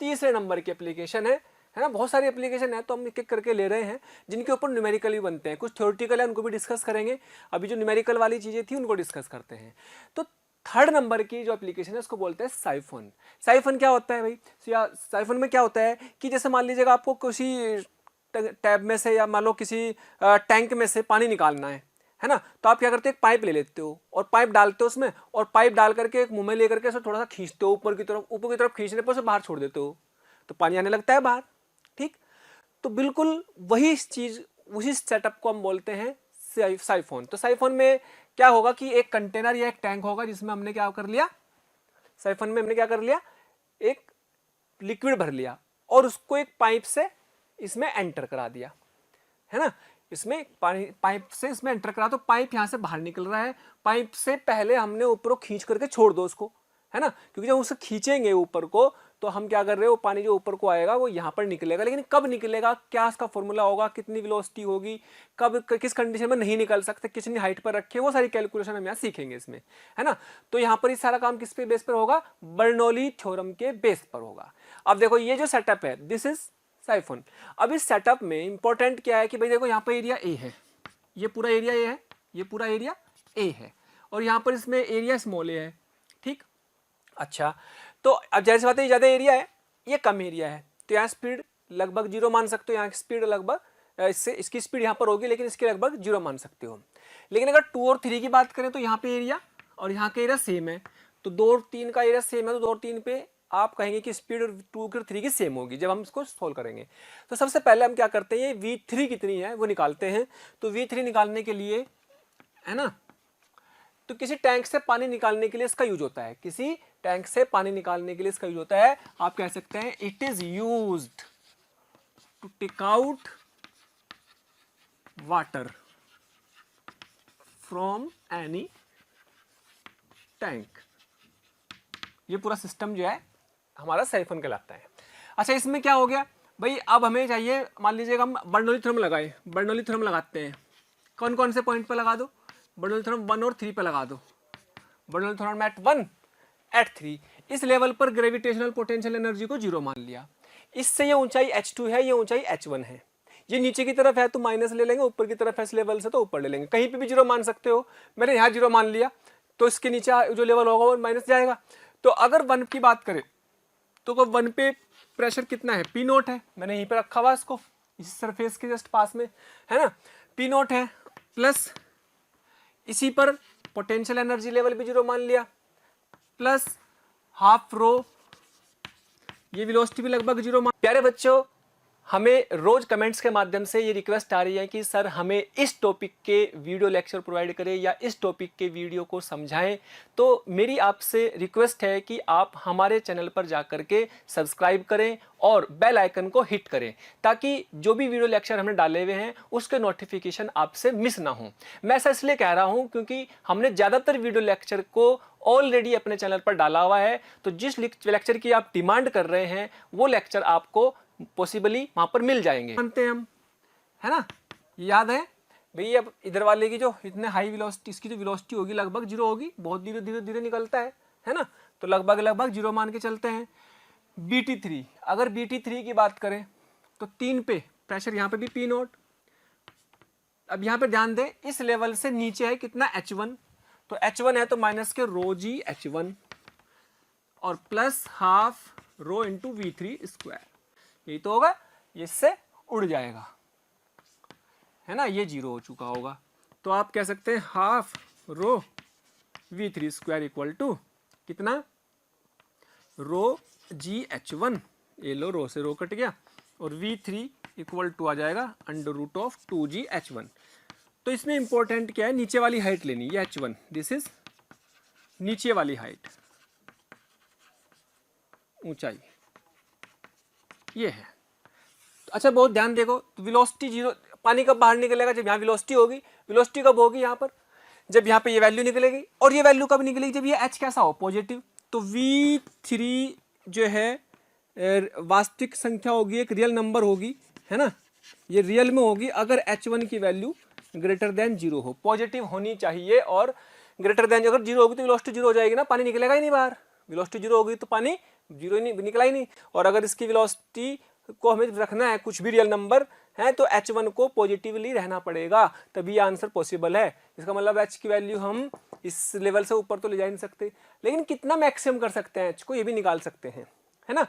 तीसरे नंबर की एप्लीकेशन है ना। बहुत सारी एप्लीकेशन है तो हम एक एक करके ले रहे हैं, जिनके ऊपर न्यूमेरिकल भी बनते हैं, कुछ थ्योरेटिकल है उनको भी डिस्कस करेंगे, अभी जो न्यूमेरिकल वाली चीजें थी उनको डिस्कस करते हैं। तो थर्ड नंबर की जो एप्लीकेशन है उसको बोलते हैं साइफोन। साइफोन क्या होता है भाई, साइफोन में क्या होता है कि जैसे मान लीजिएगा आपको किसी टैब में से या मान लो किसी टैंक में से पानी निकालना है ना, तो आप क्या करते हो, एक पाइप ले लेते हो और पाइप डालते हो उसमें, और पाइप डाल करके एक मुंह में लेकर के थोड़ा सा खींचते हो ऊपर की तरफ खींचने पर उसे बाहर छोड़ देते हो, तो पानी आने लगता है बाहर। ठीक, तो बिल्कुल वही चीज, उसी सेटअप को हम बोलते हैं साइफोन। तो साइफोन में क्या होगा कि एक कंटेनर या एक टैंक होगा जिसमें हमने क्या कर लिया, साइफोन में हमने क्या कर लिया, एक लिक्विड भर लिया और उसको एक पाइप से इसमें एंटर करा दिया, है ना, इसमें पानी पाइप से इसमें एंटर करा, तो पाइप यहाँ से बाहर निकल रहा है, पाइप से पहले हमने ऊपर खींच करके छोड़ दो उसको, है ना, क्योंकि जब उसे खींचेंगे ऊपर को तो हम क्या कर रहे हो, पानी जो ऊपर को आएगा वो यहाँ पर निकलेगा, लेकिन कब निकलेगा, क्या इसका फॉर्मूला होगा, कितनी वेलोसिटी होगी, कब किस कंडीशन में नहीं निकल सकते, कितनी हाइट पर रखे, वो सारी कैलकुलेशन हम यहाँ सीखेंगे इसमें, है ना। तो यहाँ पर ये सारा काम किस पे बेस पर होगा, बर्नौली थ्योरम के बेस पर होगा। अब देखो ये जो सेटअप है, दिस इज साइफोन। अब इस सेटअप में इंपॉर्टेंट क्या है कि भाई देखो यहाँ पर एरिया ए है, ये पूरा एरिया ए है, ये पूरा एरिया ए है, और यहाँ पर इसमें एरिया स्मॉल ए है। ठीक, अच्छा, तो अब जैसे बात है ज़्यादा एरिया है, ये कम एरिया है, तो यहाँ स्पीड लगभग 0 मान सकते हो, यहाँ स्पीड लगभग इससे इसकी स्पीड यहाँ पर होगी, लेकिन इसकी लगभग 0 मान सकते हो। लेकिन अगर 2 और 3 की बात करें तो यहाँ पे एरिया और यहाँ का एरिया सेम है, तो 2 और 3 का एरिया सेम है, तो 2 और 3 पे आप कहेंगे कि स्पीड 2 और 3 की सेम होगी जब हम इसको सोल्व करेंगे। तो सबसे पहले हम क्या करते हैं, V3 कितनी है वो निकालते हैं। तो V3 निकालने के लिए, है ना, तो किसी टैंक से पानी निकालने के लिए इसका यूज होता है, किसी टैंक से पानी निकालने के लिए इसका यूज होता है, आप कह सकते हैं it is used to take out water from any tank. ये पूरा सिस्टम जो है हमारा साइफन कहलाता है। अच्छा, इसमें क्या हो गया भाई, अब हमें चाहिए, मान लीजिएगा हम बर्नौली थ्योरम लगाए, बर्नौली थ्योरम लगाते हैं, कौन कौन से पॉइंट पे लगा दो, बर्नौली थ्योरम 1 और 3 पे लगा दो, बर्नौली थ्योरम एट 1 एट 3। इस लेवल पर ग्रेविटेशनल पोटेंशियल एनर्जी को 0 मान लिया। इससे ये ऊंचाई h2 है, ये ऊंचाई h1 है, ये नीचे की तरफ है तो माइनस ले लेंगे, ऊपर की तरफ है इस लेवल से तो ऊपर ले लेंगे, कहीं पे भी 0 मान सकते हो। मैंने यहाँ 0 मान लिया तो इसके नीचे जो लेवल होगा वो माइनस जाएगा। तो अगर 1 की बात करें तो 1 पे प्रेशर कितना है, पी नोट है, मैंने यहीं पे रखा हुआ इसको, इस सरफेस के जस्ट पास में है ना, पी नोट है, प्लस इसी पर पोटेंशियल एनर्जी लेवल भी 0 मान लिया, प्लस हाफ रो, ये वेलोसिटी भी लगभग 0 मान। प्यारे बच्चों, हमें रोज कमेंट्स के माध्यम से ये रिक्वेस्ट आ रही है कि सर हमें इस टॉपिक के वीडियो लेक्चर प्रोवाइड करें या इस टॉपिक के वीडियो को समझाएं। तो मेरी आपसे रिक्वेस्ट है कि आप हमारे चैनल पर जाकर के सब्सक्राइब करें और बेल आइकन को हिट करें, ताकि जो भी वीडियो लेक्चर हमने डाले हुए हैं उसके नोटिफिकेशन आपसे मिस ना हो। मैं ऐसा इसलिए कह रहा हूं क्योंकि हमने ज़्यादातर वीडियो लेक्चर को ऑलरेडी अपने चैनल पर डाला हुआ है, तो जिस लेक्चर की आप डिमांड कर रहे हैं वो लेक्चर आपको पॉसिबली वहां पर मिल जाएंगे, मानते हैं हम, है ना। याद है भाई, अब इधर वाले की जो इतने हाई वेलोसिटी, इसकी जो वेलोसिटी होगी लगभग 0 होगी, बहुत धीरे धीरे धीरे निकलता है ना, तो लगभग 0 मान के चलते हैं। BT3, अगर BT3 की बात करें तो 3 पे प्रेशर, यहाँ पे भी पी नोट। अब यहाँ पे ध्यान दें, इस लेवल से नीचे है कितना, H1, तो H1 है तो माइनस के रो जी H1 और plus half rho into V3 square, यही तो होगा, ये इससे उड़ जाएगा, है ना, ये 0 हो चुका होगा। तो आप कह सकते हैं half rho V3 square equal to कितना, रो जी H1, ये लो रो से रो कट गया, और V3 इक्वल टू आ जाएगा under root of 2G H1। तो इसमें इंपॉर्टेंट क्या है, नीचे वाली हाइट लेनी, ये H1, दिस इज नीचे वाली हाइट, ऊंचाई ये है। अच्छा, बहुत ध्यान देखो, तो वेलोसिटी 0, पानी कब बाहर निकलेगा, जब यहाँ वेलोसिटी होगी, वेलोसिटी कब होगी यहाँ पर, जब यहाँ पे ये वैल्यू निकलेगी, और ये वैल्यू कब निकलेगी, जब ये H कैसा हो, पॉजिटिव। तो V3 जो है वास्तविक संख्या होगी, एक रियल नंबर होगी, है ना, ये रियल में होगी अगर H1 की वैल्यू ग्रेटर देन 0 हो, पॉजिटिव होनी चाहिए, और ग्रेटर देन, अगर 0 होगी तो वेलोसिटी 0 हो जाएगी ना, पानी निकलेगा ही नहीं बाहर, वेलोसिटी 0 होगी तो पानी 0 ही नहीं निकला ही नहीं। और अगर इसकी वेलोसिटी को हमें रखना है कुछ भी रियल नंबर है तो H1 को पॉजिटिवली रहना पड़ेगा, तभी ये आंसर पॉसिबल है। इसका मतलब H की वैल्यू हम इस लेवल से ऊपर तो ले जा नहीं सकते, लेकिन कितना मैक्सिमम कर सकते हैं H को, ये भी निकाल सकते हैं, है ना।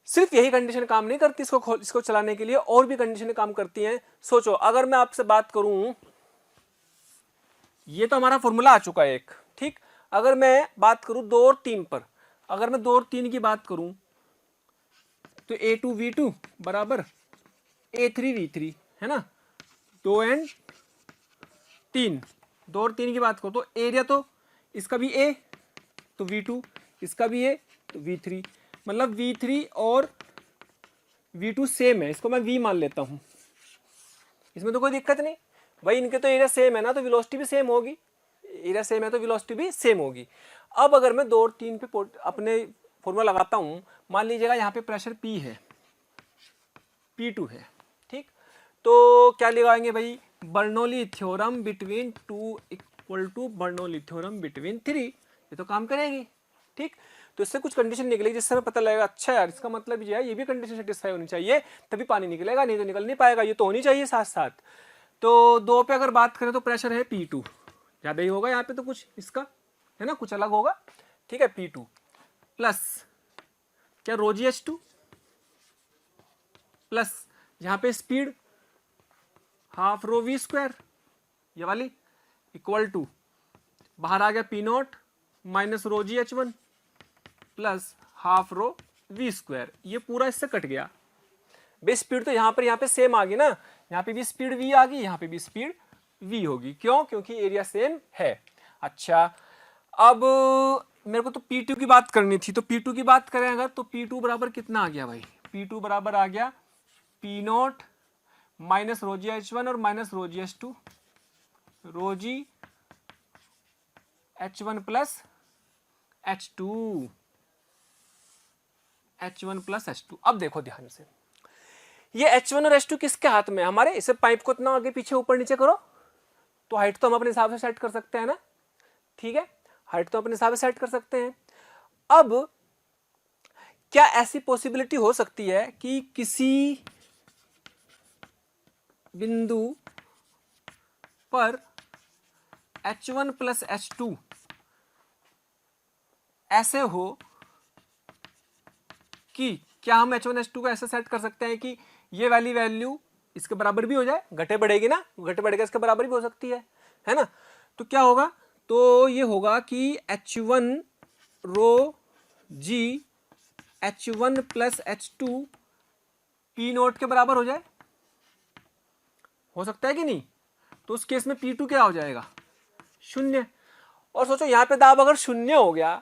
सिर्फ यही कंडीशन काम नहीं करती, इसको चलाने के लिए और भी कंडीशन काम करती हैं। सोचो, अगर मैं आपसे बात करूं, ये तो हमारा फॉर्मूला आ चुका है एक, ठीक। अगर मैं बात करूं 2 और 3 पर, अगर मैं 2 और 3 की बात करूं तो A2V2 बराबर A3V3, है ना, 2 और 3 की बात करो तो एरिया तो इसका भी A तो V2, इसका भी A तो V3, मतलब V3 और V2 सेम है, इसको मैं V मान लेता हूं, इसमें तो कोई दिक्कत नहीं भाई, इनके तो एरिया सेम है ना, तो वेलोसिटी भी सेम होगी, एरिया सेम है तो वेलोसिटी भी सेम होगी। अब अगर मैं 2 और 3 पे अपने फॉर्मूला लगाता हूं, मान लीजिएगा यहाँ पे प्रेशर P है, P2 है, ठीक, तो क्या लगाएंगे भाई, Bernoulli theorem between 2 equal to Bernoulli theorem between 3, ये तो काम करेगी, ठीक। तो इससे कुछ कंडीशन निकलेगी जिससे हमें पता लगेगा, अच्छा यार इसका मतलब ये भी कंडीशन सेटिस्फाई होनी चाहिए तभी पानी निकलेगा, नहीं तो निकल नहीं पाएगा, ये तो होनी चाहिए साथ साथ। तो 2 पे अगर बात करें तो प्रेशर है P2, ज़्यादा ही होगा यहाँ पे तो कुछ इसका, है ना, कुछ अलग होगा, ठीक है, P2 प्लस क्या रो जी H2 प्लस यहाँ पे speed half rho V square, ये वाली इक्वल टू बाहर आ गया P not minus rho g H1 plus half rho V square, ये पूरा इससे कट गया। बेस स्पीड तो यहाँ पे सेम आ गई ना, यहाँ पे भी स्पीड V आ गई, यहाँ पे भी स्पीड V होगी, क्यों, क्योंकि एरिया सेम है। अच्छा, अब मेरे को तो P2 की बात करनी थी, तो P2 की बात करें अगर तो P2 बराबर कितना आ गया भाई, P2 बराबर आ गया P note minus rho g H1 और माइनस रो जी H2, रो g H1 plus H2, H1 plus H2। अब देखो ध्यान से, ये H1 और H2 किसके हाथ में? हमारे। इसे पाइप को इतना आगे पीछे ऊपर नीचे करो तो हाइट तो हम अपने हिसाब से सेट कर सकते हैं ना, ठीक है, हाइट तो अपने हिसाब से सेट कर सकते हैं। अब क्या ऐसी पॉसिबिलिटी हो सकती है कि किसी बिंदु पर H1 प्लस H2 ऐसे हो कि क्या हम H1 H2 को ऐसे सेट कर सकते हैं कि ये वाली वैल्यू इसके बराबर भी हो जाए, घटे बढ़ेगी ना, घटे बढ़ेगा इसके बराबर भी हो सकती है ना। तो क्या होगा, तो ये होगा कि H1 रो g H1 plus H2 P note के बराबर हो जाए, हो सकता है कि नहीं? तो उस केस में P2 क्या हो जाएगा? शून्य। और सोचो यहाँ पे दाब अगर शून्य हो गया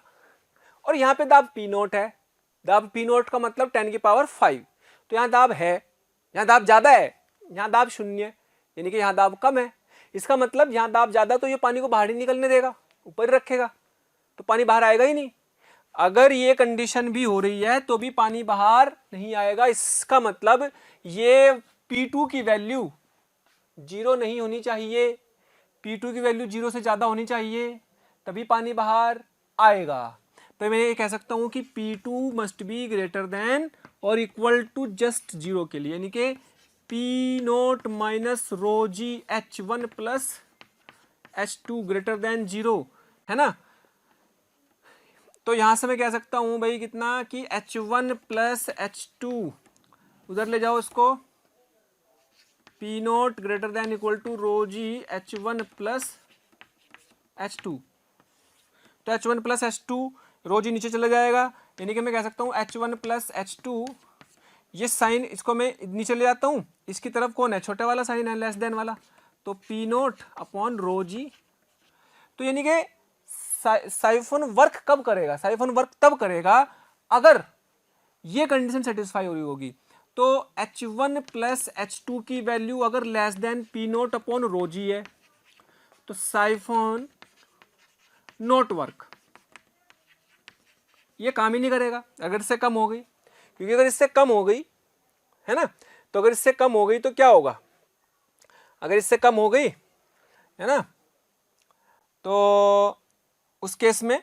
और यहाँ पे दाब P नोट है, दाब P नोट का मतलब 10 की पावर 5, तो यहाँ दाब है, यहाँ दाब ज्यादा है, यहाँ दाब शून्य, यानी कि यहाँ दाब कम है। इसका मतलब यहाँ दाब ज्यादा तो ये पानी को बाहर ही निकलने देगा, ऊपर ही रखेगा, तो पानी बाहर आएगा ही नहीं। अगर ये कंडीशन भी हो रही है तो भी पानी बाहर नहीं आएगा। इसका मतलब ये P2 की वैल्यू 0 नहीं होनी चाहिए, P2 की वैल्यू 0 से ज्यादा होनी चाहिए, तभी पानी बाहर आएगा। तो मैं ये कह सकता हूं कि P2 must be greater than और इक्वल टू जस्ट 0 के लिए, यानी कि P note minus rho g H1 plus H2 greater than 0, है ना। तो यहां से मैं कह सकता हूं भाई कितना कि H1 प्लस H2, उधर ले जाओ इसको, P not greater than equal to rho g H1 plus H2। तो H1 प्लस H2 रो जी नीचे चला जाएगा, यानी कि मैं कह सकता हूँ H1 प्लस H2, ये साइन इसको मैं नीचे ले जाता हूँ, इसकी तरफ कौन है? छोटा वाला साइन है, लेस देन वाला, तो P नोट अपॉन रो जी। तो यानी कि साइफोन वर्क कब करेगा? साइफोन वर्क तब करेगा अगर ये कंडीशन सेटिस्फाई हो रही होगी। तो H1 प्लस H2 की वैल्यू अगर less than P nought upon rho g है तो साइफोन नोट वर्क, ये काम ही नहीं करेगा अगर इससे कम हो गई, क्योंकि अगर इससे कम हो गई, है ना, तो अगर इससे कम हो गई तो क्या होगा? अगर इससे कम हो गई, है ना, तो उस केस में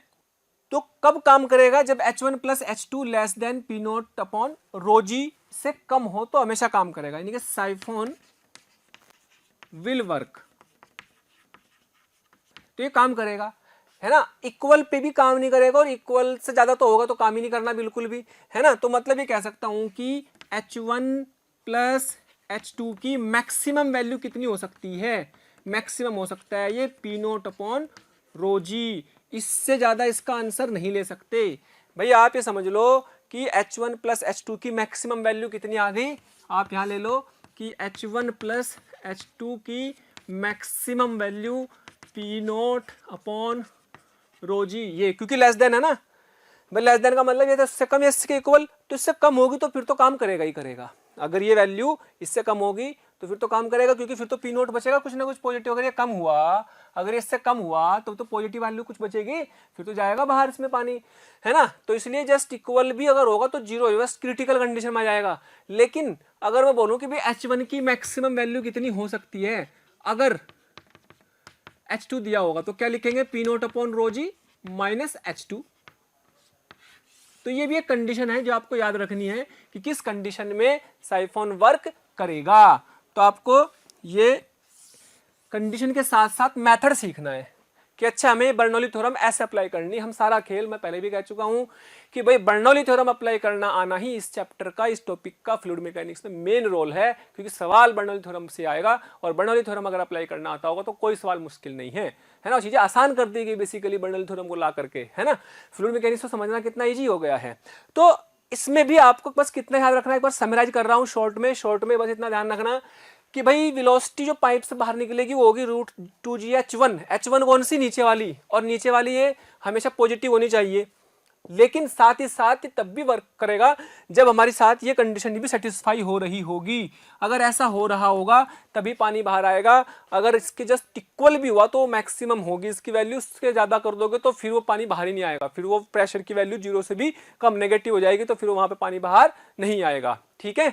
तो कब काम करेगा? जब H1 plus H2 less than P nought upon rho g से कम हो तो हमेशा काम करेगा, यानी कि साइफोन विल वर्क, तो ये काम करेगा, है ना। इक्वल पे भी काम नहीं करेगा और इक्वल से ज्यादा तो होगा तो काम ही नहीं करना बिल्कुल भी, है ना। तो मतलब ये कह सकता हूं कि H1 प्लस H2 की मैक्सिमम वैल्यू कितनी हो सकती है? मैक्सिमम हो सकता है ये P नोट अपॉन रो जी, इससे ज्यादा इसका आंसर नहीं ले सकते। भाई आप ये समझ लो कि H1 प्लस H2 की मैक्सिमम वैल्यू कितनी आ गई, आप यहां ले लो कि H1 प्लस H2 की maximum value P nought upon rho g, ये क्योंकि लेस देन है ना भाई, लेस देन का मतलब ये इससे कम या इसके इक्वल, तो इससे कम होगी तो फिर तो काम करेगा ही करेगा। अगर ये वैल्यू इससे कम होगी तो फिर तो काम करेगा, क्योंकि फिर तो P नोट बचेगा कुछ ना कुछ पॉजिटिव। अगर ये कम हुआ, अगर इससे कम हुआ तो पॉजिटिव वैल्यू कुछ बचेगी, फिर तो जाएगा बाहर इसमें पानी, है ना। तो इसलिए जस्ट इक्वल भी अगर होगा तो 0 जस्ट क्रिटिकल कंडीशन में आ जाएगा। लेकिन अगर मैं बोलूं कि भाई H1 की मैक्सिमम वैल्यू कितनी हो सकती है, अगर H2 दिया होगा तो क्या लिखेंगे? P नोट अपॉन रो जी माइनस H2। तो ये भी एक कंडीशन है जो आपको याद रखनी है कि किस कंडीशन में साइफोन वर्क करेगा। तो आपको ये कंडीशन के साथ साथ मेथड सीखना है कि अच्छा हमें बर्नौली थ्योरम ऐसे अप्लाई करनी। हम सारा खेल, मैं पहले भी कह चुका हूं कि भाई बर्नौली थ्योरम अप्लाई करना आना ही इस चैप्टर का, इस टॉपिक का फ्लूइड मैकेनिक्स में मेन रोल है, क्योंकि सवाल बर्नौली थ्योरम से आएगा और बर्नौली थ्योरम अगर अप्लाई करना आता होगा तो कोई सवाल मुश्किल नहीं है, है ना। चीजें आसान कर दी गई बेसिकली बर्नौली थ्योरम को ला करके, है ना। फ्लूइड मैकेनिक्स को समझना कितना ईजी हो गया है। तो इसमें भी आपको बस कितना याद रखना है, एक बार समराइज कर रहा हूं शॉर्ट में बस इतना ध्यान रखना कि भाई वेलोसिटी जो पाइप से बाहर निकलेगी वो होगी √2g H1। H1 कौन सी? नीचे वाली, और नीचे वाली ये हमेशा पॉजिटिव होनी चाहिए, लेकिन साथ ही साथ ये तब भी वर्क करेगा जब हमारी साथ ये कंडीशन भी सेटिस्फाई हो रही होगी। अगर ऐसा हो रहा होगा तभी पानी बाहर आएगा। अगर इसके जस्ट इक्वल भी हुआ तो मैक्सिमम होगी इसकी वैल्यू, उसके ज़्यादा कर दोगे तो फिर वो पानी बाहर ही नहीं आएगा, फिर वो प्रेशर की वैल्यू 0 से भी कम नेगेटिव हो जाएगी, तो फिर वहाँ पे पानी बाहर नहीं आएगा। ठीक है,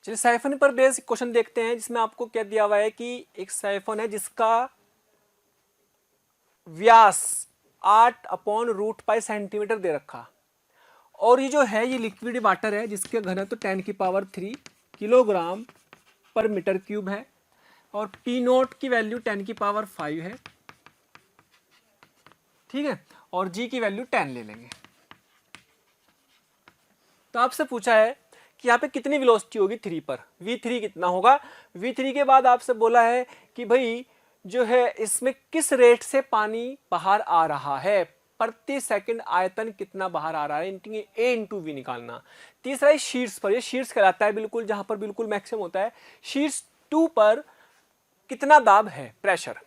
चलिए साइफन पर बेस्ड क्वेश्चन देखते हैं, जिसमें आपको क्या दिया हुआ है कि एक साइफन है जिसका व्यास 8/√π सेंटीमीटर दे रखा, और ये जो है ये लिक्विड वाटर है जिसके घनत्व 10⁻³ किलोग्राम पर मीटर क्यूब है, और पी नोट की वैल्यू 10⁵ है। ठीक है, और जी की वैल्यू 10 ले लेंगे। तो आपसे पूछा है कि यहाँ पे कितनी वेलोसिटी होगी 3 पर, v3 कितना होगा। v3 के बाद आपसे बोला है कि भाई जो है इसमें किस रेट से पानी बाहर आ रहा है, प्रति सेकंड आयतन कितना बाहर आ रहा है, ए इंटू वी निकालना। तीसरा है शीर्ष पर, ये शीर्ष कहलाता है बिल्कुल जहां पर बिल्कुल मैक्सिमम होता है। शीर्ष 2 पर कितना दाब है, प्रेशर।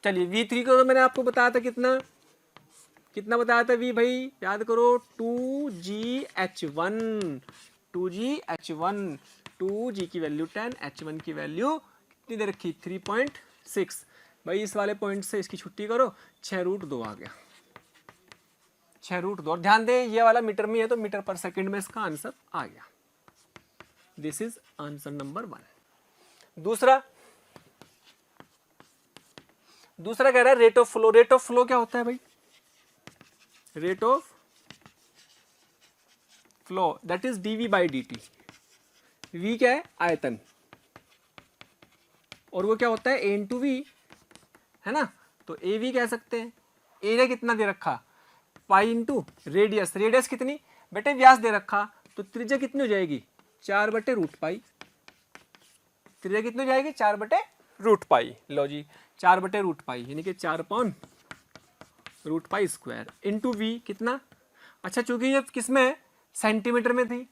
चलिए v3 को तो मैंने आपको बताया था कितना बताया था v भाई, याद करो 2GH1, 2GH1, 2G की वैल्यू 10, H1 की वैल्यू कितनी दे रखी 3.6। भाई इस वाले पॉइंट से इसकी छुट्टी करो, 6√2 आ गया, 6√2। और ध्यान दें ये वाला मीटर में है तो मीटर पर सेकंड में इसका आंसर आ गया। This is answer number 1। दूसरा कह रहा है rate of flow. Rate of flow क्या होता है भाई, rate of flow that is dv/dt। v क्या है, आयतन, और वो क्या होता है a इंटू वी, है ना। तो AV कह सकते हैं। एरिया कितना दे रखा, पाई इंटू रेडियस, रेडियस कितनी बेटे व्यास दे रखा, तो त्रिज्या कितनी हो जाएगी 4/√π। त्रिज्या कितनी हो जाएगी 4/√π। लो जी 4/√π यानी कि 4/√π² इंटू वी कितना। अच्छा चूंकि ये किसमें सेंटीमीटर में थी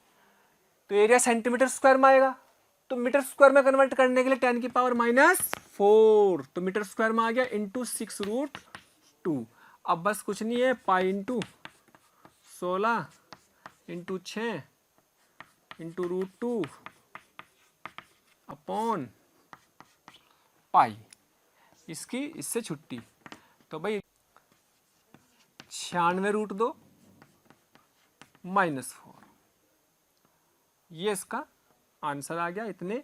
तो एरिया सेंटीमीटर स्क्वायर में आएगा, तो मीटर स्क्वायर में कन्वर्ट करने के लिए 10⁻⁴ तो मीटर स्क्वायर में आ गया इंटू 6√2। अब बस कुछ नहीं है, pi into 16 into 6 into √2 upon pi, इसकी इससे छुट्टी। तो भाई 96√2 -4, ये इसका आंसर आ गया, इतने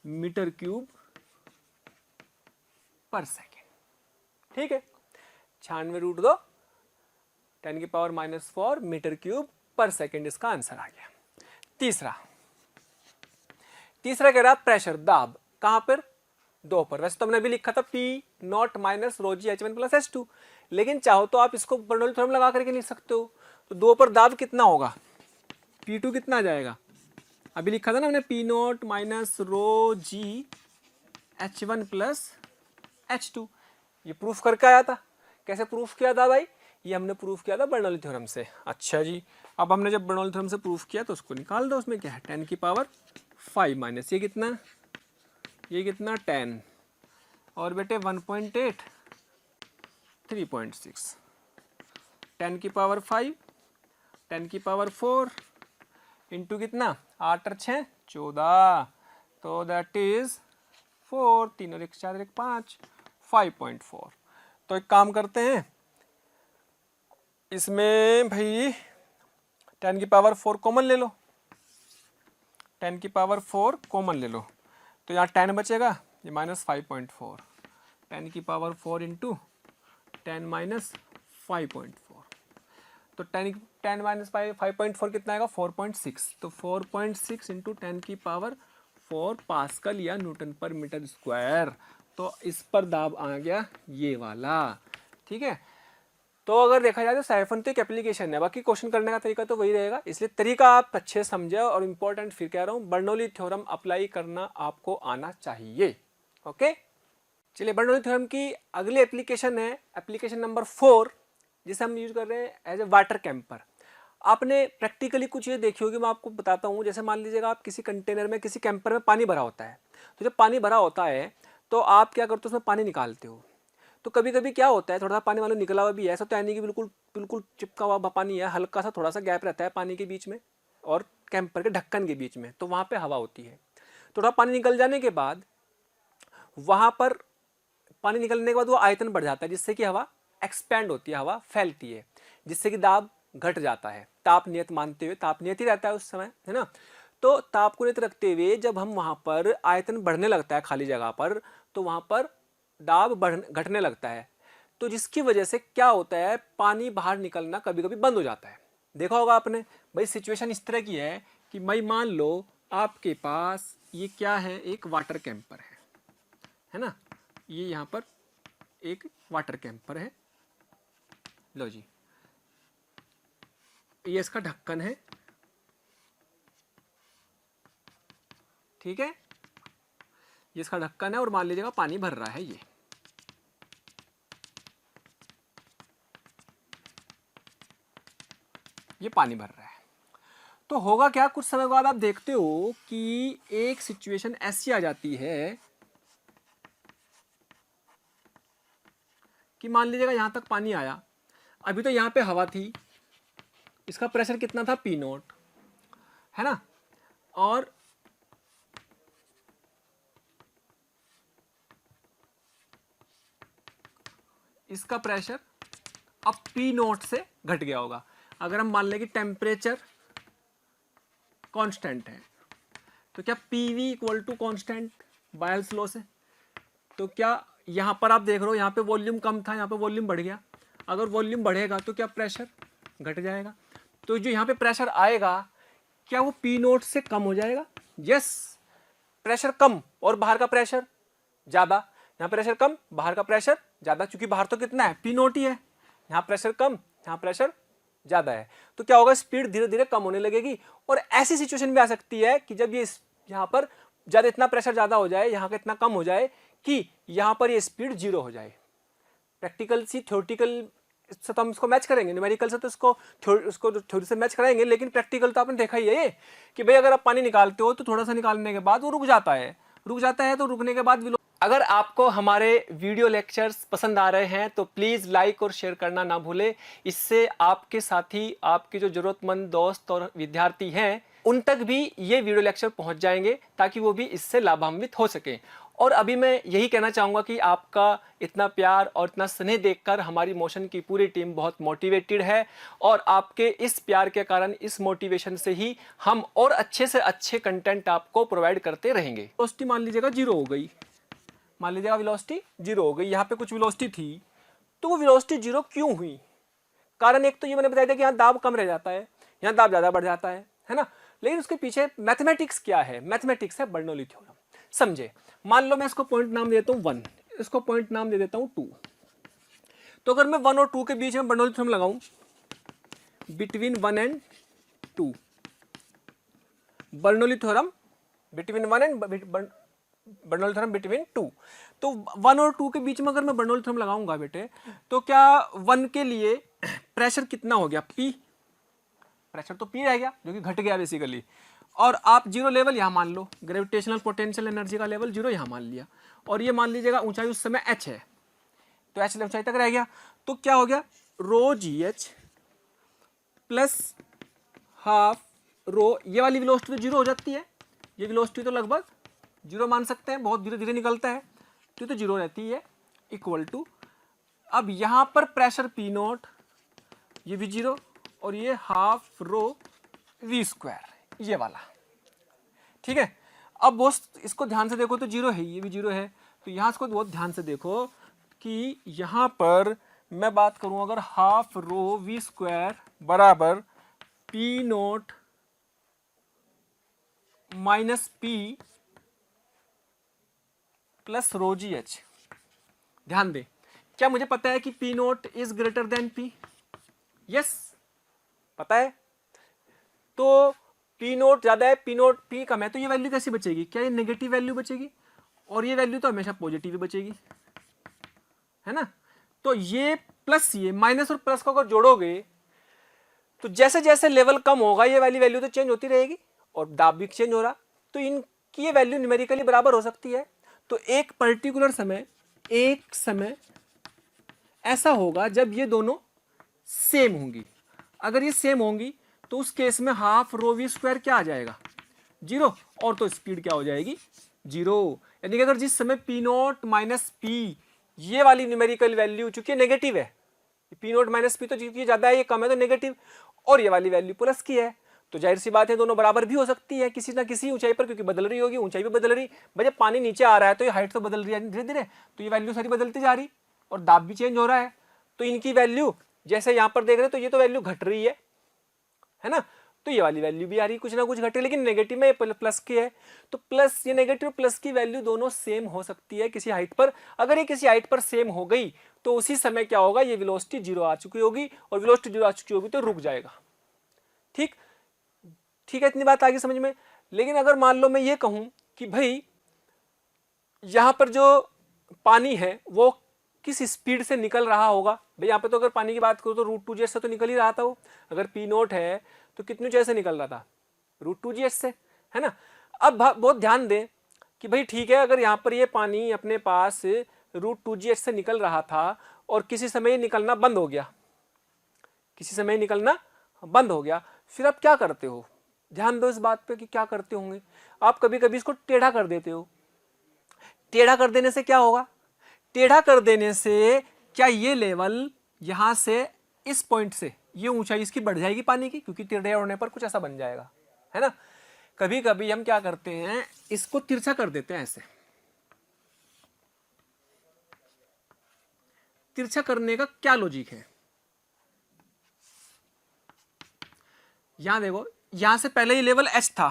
मीटर क्यूब पर सेकेंड। ठीक है, 96√2 10⁻⁴ मीटर क्यूब पर सेकेंड इसका आंसर आ गया। तीसरा कह रहा प्रेशर, दाब, कहां पर 2 पर। वैसे तो हमने अभी लिखा था P not minus ρgH1 + H2, लेकिन चाहो तो आप इसको बर्नौली थ्योरम लगा करके लिख सकते हो। तो 2 पर दाब कितना होगा, P2 कितना आ जाएगा, अभी लिखा था ना हमने P not minus ρgH1 + H2। ये प्रूफ करके आया था। कैसे प्रूफ किया था भाई, ये हमने प्रूफ किया था बर्नौली थ्योरम से। अच्छा जी, अब हमने जब बर्नौली थ्योरम से प्रूफ किया तो उसको निकाल दो। उसमें क्या है 10⁵ माइनस ये कितना 10, और बेटे 1.8 3.6, 10⁵ 10⁴ इंटू कितना 8 और 6 14, तो दैट इज 4, 3 और 1 4 और 1 5, 5.4। तो एक काम करते हैं, इसमें भाई 10⁴ कॉमन ले लो, 10⁴ कॉमन ले लो, तो यहाँ 10 बचेगा, ये -5.4, 10⁴ इंटू 10 - 5.4, तो 10 - 5.4 कितना आएगा 4.6, तो 4.6 इंटू 10⁴ पास्कल या न्यूटन पर मीटर स्क्वायर। तो इस पर दाब आ गया ये वाला। ठीक है, तो अगर देखा जाए तो साइफन तो एक एप्लीकेशन है, बाकी क्वेश्चन करने का तरीका तो वही रहेगा, इसलिए तरीका आप अच्छे समझे। और इम्पोर्टेंट फिर कह रहा हूँ, बर्नौली थ्योरम अप्लाई करना आपको आना चाहिए। ओके, चलिए बर्नौली थ्योरम की अगली एप्लीकेशन है एप्लीकेशन नंबर 4, जिसे हम यूज कर रहे हैं एज ए वाटर कैंपर। आपने प्रैक्टिकली कुछ ये देखी होगी, मैं आपको बताता हूँ। जैसे मान लीजिएगा आप किसी कंटेनर में, किसी कैंपर में पानी भरा होता है, तो जब पानी भरा होता है तो आप क्या करते हो, उसमें पानी निकालते हो। तो कभी कभी क्या होता है, थोड़ा सा पानी वाला निकला हुआ भी है, ऐसा तो है नहीं कि बिल्कुल बिल्कुल चिपका हुआ पानी है, हल्का सा थोड़ा सा गैप रहता है पानी के बीच में और कैंपर के ढक्कन के बीच में, तो वहाँ पे हवा होती है। थोड़ा पानी निकल जाने के बाद वहाँ पर पानी निकलने के बाद वो आयतन बढ़ जाता है, जिससे कि हवा एक्सपैंड होती है, हवा फैलती है, जिससे कि दाब घट जाता है। ताप नियत मानते हुए, ताप नियत ही रहता है उस समय, है ना। तो ताप को नियत रखते हुए जब हम वहाँ पर आयतन बढ़ने लगता है खाली जगह पर, तो वहाँ पर दाब घटने लगता है। तो जिसकी वजह से क्या होता है, पानी बाहर निकलना कभी कभी बंद हो जाता है। देखा होगा आपने भाई, सिचुएशन इस तरह की है कि भाई मान लो आपके पास ये क्या है, एक वाटर कैंपर है ना, ये यहाँ पर एक वाटर कैंपर है, लो जी, ये इसका ढक्कन है, ठीक है, ये इसका ढक्कन है और मान लीजिएगा पानी भर रहा है, ये पानी भर रहा है। तो होगा क्या, कुछ समय बाद आप देखते हो कि एक सिचुएशन ऐसी आ जाती है कि मान लीजिएगा यहां तक पानी आया, अभी तो यहां पे हवा थी, इसका प्रेशर कितना था, पी नोट, है ना, और इसका प्रेशर अब पी नोट से घट गया होगा। अगर हम मान लें कि टेम्परेचर कांस्टेंट है, तो क्या PV equal to constant Boyle's law से, तो क्या यहां पर आप देख रहे हो, यहां पे वॉल्यूम कम था, यहां पे वॉल्यूम बढ़ गया। अगर वॉल्यूम बढ़ेगा तो क्या प्रेशर घट जाएगा, तो जो यहां पे प्रेशर आएगा क्या वो पी नोट से कम हो जाएगा, यस, प्रेशर कम और बाहर का प्रेशर ज्यादा, यहाँ प्रेशर कम बाहर का प्रेशर ज्यादा, क्योंकि बाहर तो कितना है, पी नोट ही है, यहाँ प्रेशर कम यहाँ प्रेशर ज्यादा है, तो क्या होगा, स्पीड धीरे धीरे कम होने लगेगी। और ऐसी सिचुएशन भी आ सकती है कि जब ये यहाँ पर ज्यादा इतना प्रेशर ज्यादा हो जाए, यहाँ का इतना कम हो जाए कि यहाँ पर ये स्पीड जीरो हो जाए। प्रैक्टिकल सी थ्योरेटिकल से तो हम इसको मैच करेंगे, न्यूमेरिकल से तो उसको थ्योरी से मैच कराएंगे, लेकिन प्रैक्टिकल तो आपने देखा ही है कि भाई अगर आप पानी निकालते हो तो थोड़ा सा निकालने के बाद वो रुक जाता है, तो रुकने के बाद अगर आपको हमारे वीडियो लेक्चर्स पसंद आ रहे हैं तो प्लीज़ लाइक और शेयर करना ना भूलें। इससे आपके साथी, आपके जो ज़रूरतमंद दोस्त और विद्यार्थी हैं उन तक भी ये वीडियो लेक्चर पहुंच जाएंगे, ताकि वो भी इससे लाभान्वित हो सकें। और अभी मैं यही कहना चाहूँगा कि आपका इतना प्यार और इतना स्नेह देखकर हमारी मोशन की पूरी टीम बहुत मोटिवेटेड है, और आपके इस प्यार के कारण, इस मोटिवेशन से ही हम और अच्छे से अच्छे कंटेंट आपको प्रोवाइड करते रहेंगे। वेलोसिटी मान लीजिएगा जीरो हो गई, मान लीजिएगा वेलोसिटी जीरो हो गई, यहाँ पे कुछ वेलोसिटी थी, तो वो वेलोसिटी जीरो क्यों हुई? कारण एक तो ये मैंने बताया था कि यहाँ दाब कम रह जाता है, यहाँ दाब ज़्यादा बढ़ जाता है ना, लेकिन उसके पीछे मैथमेटिक्स क्या है, मैथमेटिक्स है बर्नौली थ्योरम। समझे, मान लो मैं इसको पॉइंट नाम देता हूँ 1, इसको पॉइंट नाम दे देता हूँ 2, तो अगर मैं 1 और 2 के बीच में बर्नौली थ्योरम लगाऊं, between 1 and 2, Bernoulli theorem between 1 and Bernoulli theorem between 2, तो 1 और 2 के बीच में अगर मैं बर्नौली थ्योरम लगाऊंगा बेटे, तो क्या 1 के लिए प्रेशर कितना हो गया, P, प्रेशर तो P रह गया जो कि घट गया बेसिकली, और आप जीरो लेवल यहाँ मान लो, ग्रेविटेशनल पोटेंशियल एनर्जी का लेवल जीरो यहाँ मान लिया, और ये मान लीजिएगा ऊंचाई उस समय h है, तो h ऊंचाई तक रह गया, तो क्या हो गया, rho g h plus half rho, ये वाली वेलोसिटी तो जीरो हो जाती है, ये वेलोसिटी तो लगभग जीरो मान सकते हैं, बहुत धीरे धीरे निकलता है, तो जीरो रहती है, इक्वल टू, अब यहाँ पर प्रेशर पी नोट, ये भी जीरो, और ये हाफ रो वी स्क्वायर, ये वाला, ठीक है। अब बहुत इसको ध्यान से देखो तो जीरो है, ये भी जीरो है, तो यहाँ इसको बहुत ध्यान से देखो कि यहाँ पर मैं बात करूं अगर हाफ रो वी स्क्वायर बराबर P note minus P plus रो जी एच, ध्यान दे, क्या मुझे पता है कि P note is greater than P, yes पता है, तो पी नोट ज्यादा है, पी नोट पी कम है, तो ये वैल्यू कैसी बचेगी, क्या ये नेगेटिव वैल्यू बचेगी, और ये वैल्यू तो हमेशा पॉजिटिव बचेगी, है ना। तो ये प्लस ये माइनस और प्लस को अगर जोड़ोगे तो जैसे जैसे लेवल कम होगा ये वाली वैल्यू तो चेंज होती रहेगी, और दाब भी चेंज हो रहा, तो इनकी ये वैल्यू न्यूमेरिकली बराबर हो सकती है। तो एक पर्टिकुलर समय, एक समय ऐसा होगा जब ये दोनों सेम होंगी। अगर ये सेम होंगी तो उस केस में हाफ रो वी स्क्वायर क्या आ जाएगा, 0, और तो स्पीड क्या हो जाएगी, 0। यानी कि अगर जिस समय पी नोट माइनस पी, ये वाली न्यूमेरिकल वैल्यू चूंकि नेगेटिव है, पी नोट माइनस पी तो चूंकि ज्यादा है, ये कम है तो नेगेटिव, और ये वाली वैल्यू प्लस की है, तो जाहिर सी बात है दोनों बराबर भी हो सकती है किसी ना किसी ऊंचाई पर, क्योंकि बदल रही होगी, ऊंचाई भी बदल रही। भाई जब पानी नीचे आ रहा है तो ये हाइट तो बदल रही है धीरे धीरे, तो ये वैल्यू सारी बदलती जा रही और दाब भी चेंज हो रहा है, तो इनकी वैल्यू जैसे यहाँ पर देख रहे हैं तो ये तो वैल्यू घट रही है ना, तो ये वाली वैल्यू भी आ रही कुछ ना कुछ घटे, लेकिन नेगेटिव में प्लस की है, तो प्लस ये नेगेटिव प्लस की वैल्यू दोनों सेम हो सकती है किसी हाइट पर। अगर ये किसी हाइट पर सेम हो गई तो उसी समय क्या होगा, ये वेलोसिटी 0 आ चुकी होगी, और वेलोसिटी 0 आ चुकी होगी तो रुक जाएगा। ठीक है, इतनी बात आगे समझ में। लेकिन अगर मान लो मैं ये कहूं कि भाई यहां पर जो पानी है वो किस स्पीड से निकल रहा होगा, भाई यहाँ पे तो अगर पानी की बात करूँ तो √2g से तो निकल ही रहा था वो, अगर पी नोट है तो कितनी ऊंचाई से निकल रहा था, √2g से, है ना। अब बहुत ध्यान दें कि भाई ठीक है, अगर यहाँ पर ये पानी अपने पास √2g से निकल रहा था और किसी समय निकलना बंद हो गया, किसी समय निकलना बंद हो गया, फिर आप क्या करते हो, ध्यान दो इस बात पे कि क्या करते होंगे आप। कभी कभी इसको टेढ़ा कर देते हो। टेढ़ा कर देने से क्या होगा, टेढ़ा कर देने से क्या ये लेवल यहां से इस पॉइंट से ये ऊंचाई इसकी बढ़ जाएगी पानी की, क्योंकि टेढ़े होने पर कुछ ऐसा बन जाएगा, है ना। कभी कभी हम क्या करते हैं, इसको तिरछा कर देते हैं ऐसे। तिरछा करने का क्या लॉजिक है, यहां देखो, यहां से पहले ही लेवल h था,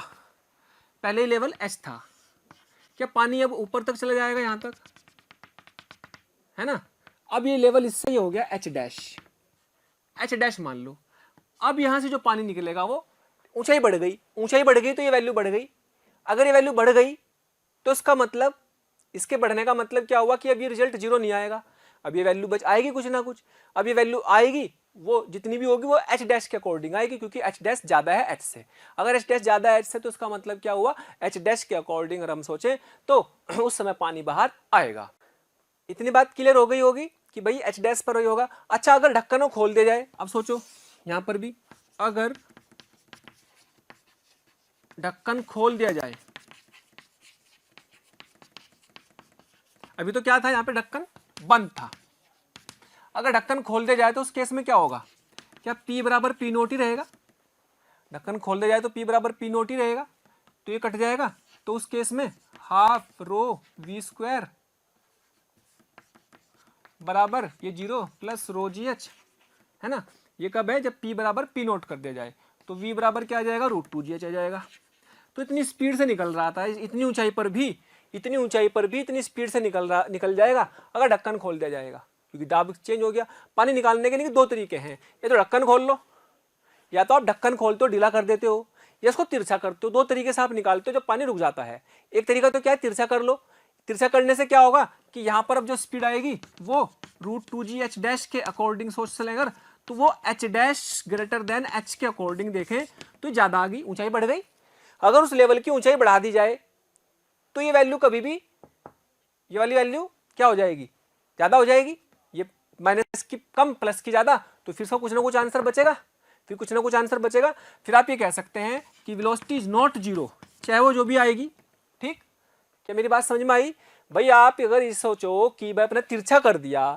पहले ही लेवल h था, क्या पानी अब ऊपर तक चला जाएगा यहां तक, है ना। अब ये लेवल इससे ही हो गया h डैश मान लो। अब यहां से जो पानी निकलेगा वो ऊंचाई बढ़ गई, ऊंचाई बढ़ गई तो ये वैल्यू बढ़ गई। अगर ये वैल्यू बढ़ गई तो इसका मतलब, इसके बढ़ने का मतलब क्या हुआ कि अब ये रिजल्ट 0 नहीं आएगा, अब ये वैल्यू बच आएगी कुछ ना कुछ। अब ये वैल्यू आएगी वो जितनी भी होगी वो h डैश के अकॉर्डिंग आएगी, क्योंकि h डैश ज्यादा है h से। अगर h डैश ज्यादा है h से तो इसका मतलब क्या हुआ, h डैश के अकॉर्डिंग अगर हम सोचें तो उस समय पानी बाहर आएगा। इतनी बात क्लियर हो गई होगी कि भाई h डैश पर ही होगा। अच्छा, अगर ढक्कन को खोल दिया जाए, अब सोचो यहां पर भी अगर ढक्कन खोल दिया जाए, अभी तो क्या था यहाँ पे ढक्कन बंद था, अगर ढक्कन खोल दिया जाए तो उस केस में क्या होगा, क्या P बराबर P नोट ही रहेगा, ढक्कन खोल दिया जाए तो P बराबर P नोट ही रहेगा, तो ये कट जाएगा, तो उस केस में हाफ रो वी स्क्वायर बराबर ये 0 प्लस रो जी एच, है ना। ये कब है, जब P बराबर P नोट कर दिया जाए, तो V बराबर क्या आ जाएगा, √2gh आ जाएगा। तो इतनी स्पीड से निकल रहा था, इतनी ऊंचाई पर भी इतनी स्पीड से निकल जाएगा अगर ढक्कन खोल दिया जाएगा, क्योंकि दाब चेंज हो गया। पानी निकालने के लिए दो तरीके हैं, या तो ढक्कन खोल लो, या तो आप ढक्कन खोलते हो ढीला कर देते हो, या इसको तिरछा करते हो। दो तरीके से आप निकालते हो जब पानी रुक जाता है। एक तरीका तो क्या है, तिरछा कर लो। तिरछा करने से क्या होगा कि यहाँ पर अब जो स्पीड आएगी वो √2gh डैश के अकॉर्डिंग सोच चले, अगर तो वो h dash greater than h के अकॉर्डिंग देखें तो ज्यादा आ गई, ऊंचाई बढ़ गई। अगर उस लेवल की ऊंचाई बढ़ा दी जाए तो ये वैल्यू कभी भी, ये वाली वैल्यू क्या हो जाएगी, ज्यादा हो जाएगी। ये माइनस की कम प्लस की ज्यादा, तो फिर कुछ ना कुछ आंसर बचेगा, फिर आप ये कह सकते हैं कि वेलोसिटी इज नॉट 0, चाहे वो जो भी आएगी। ठीक, क्या मेरी बात समझ में आई भाई। आप अगर ये सोचो कि भाई अपने तिरछा कर दिया,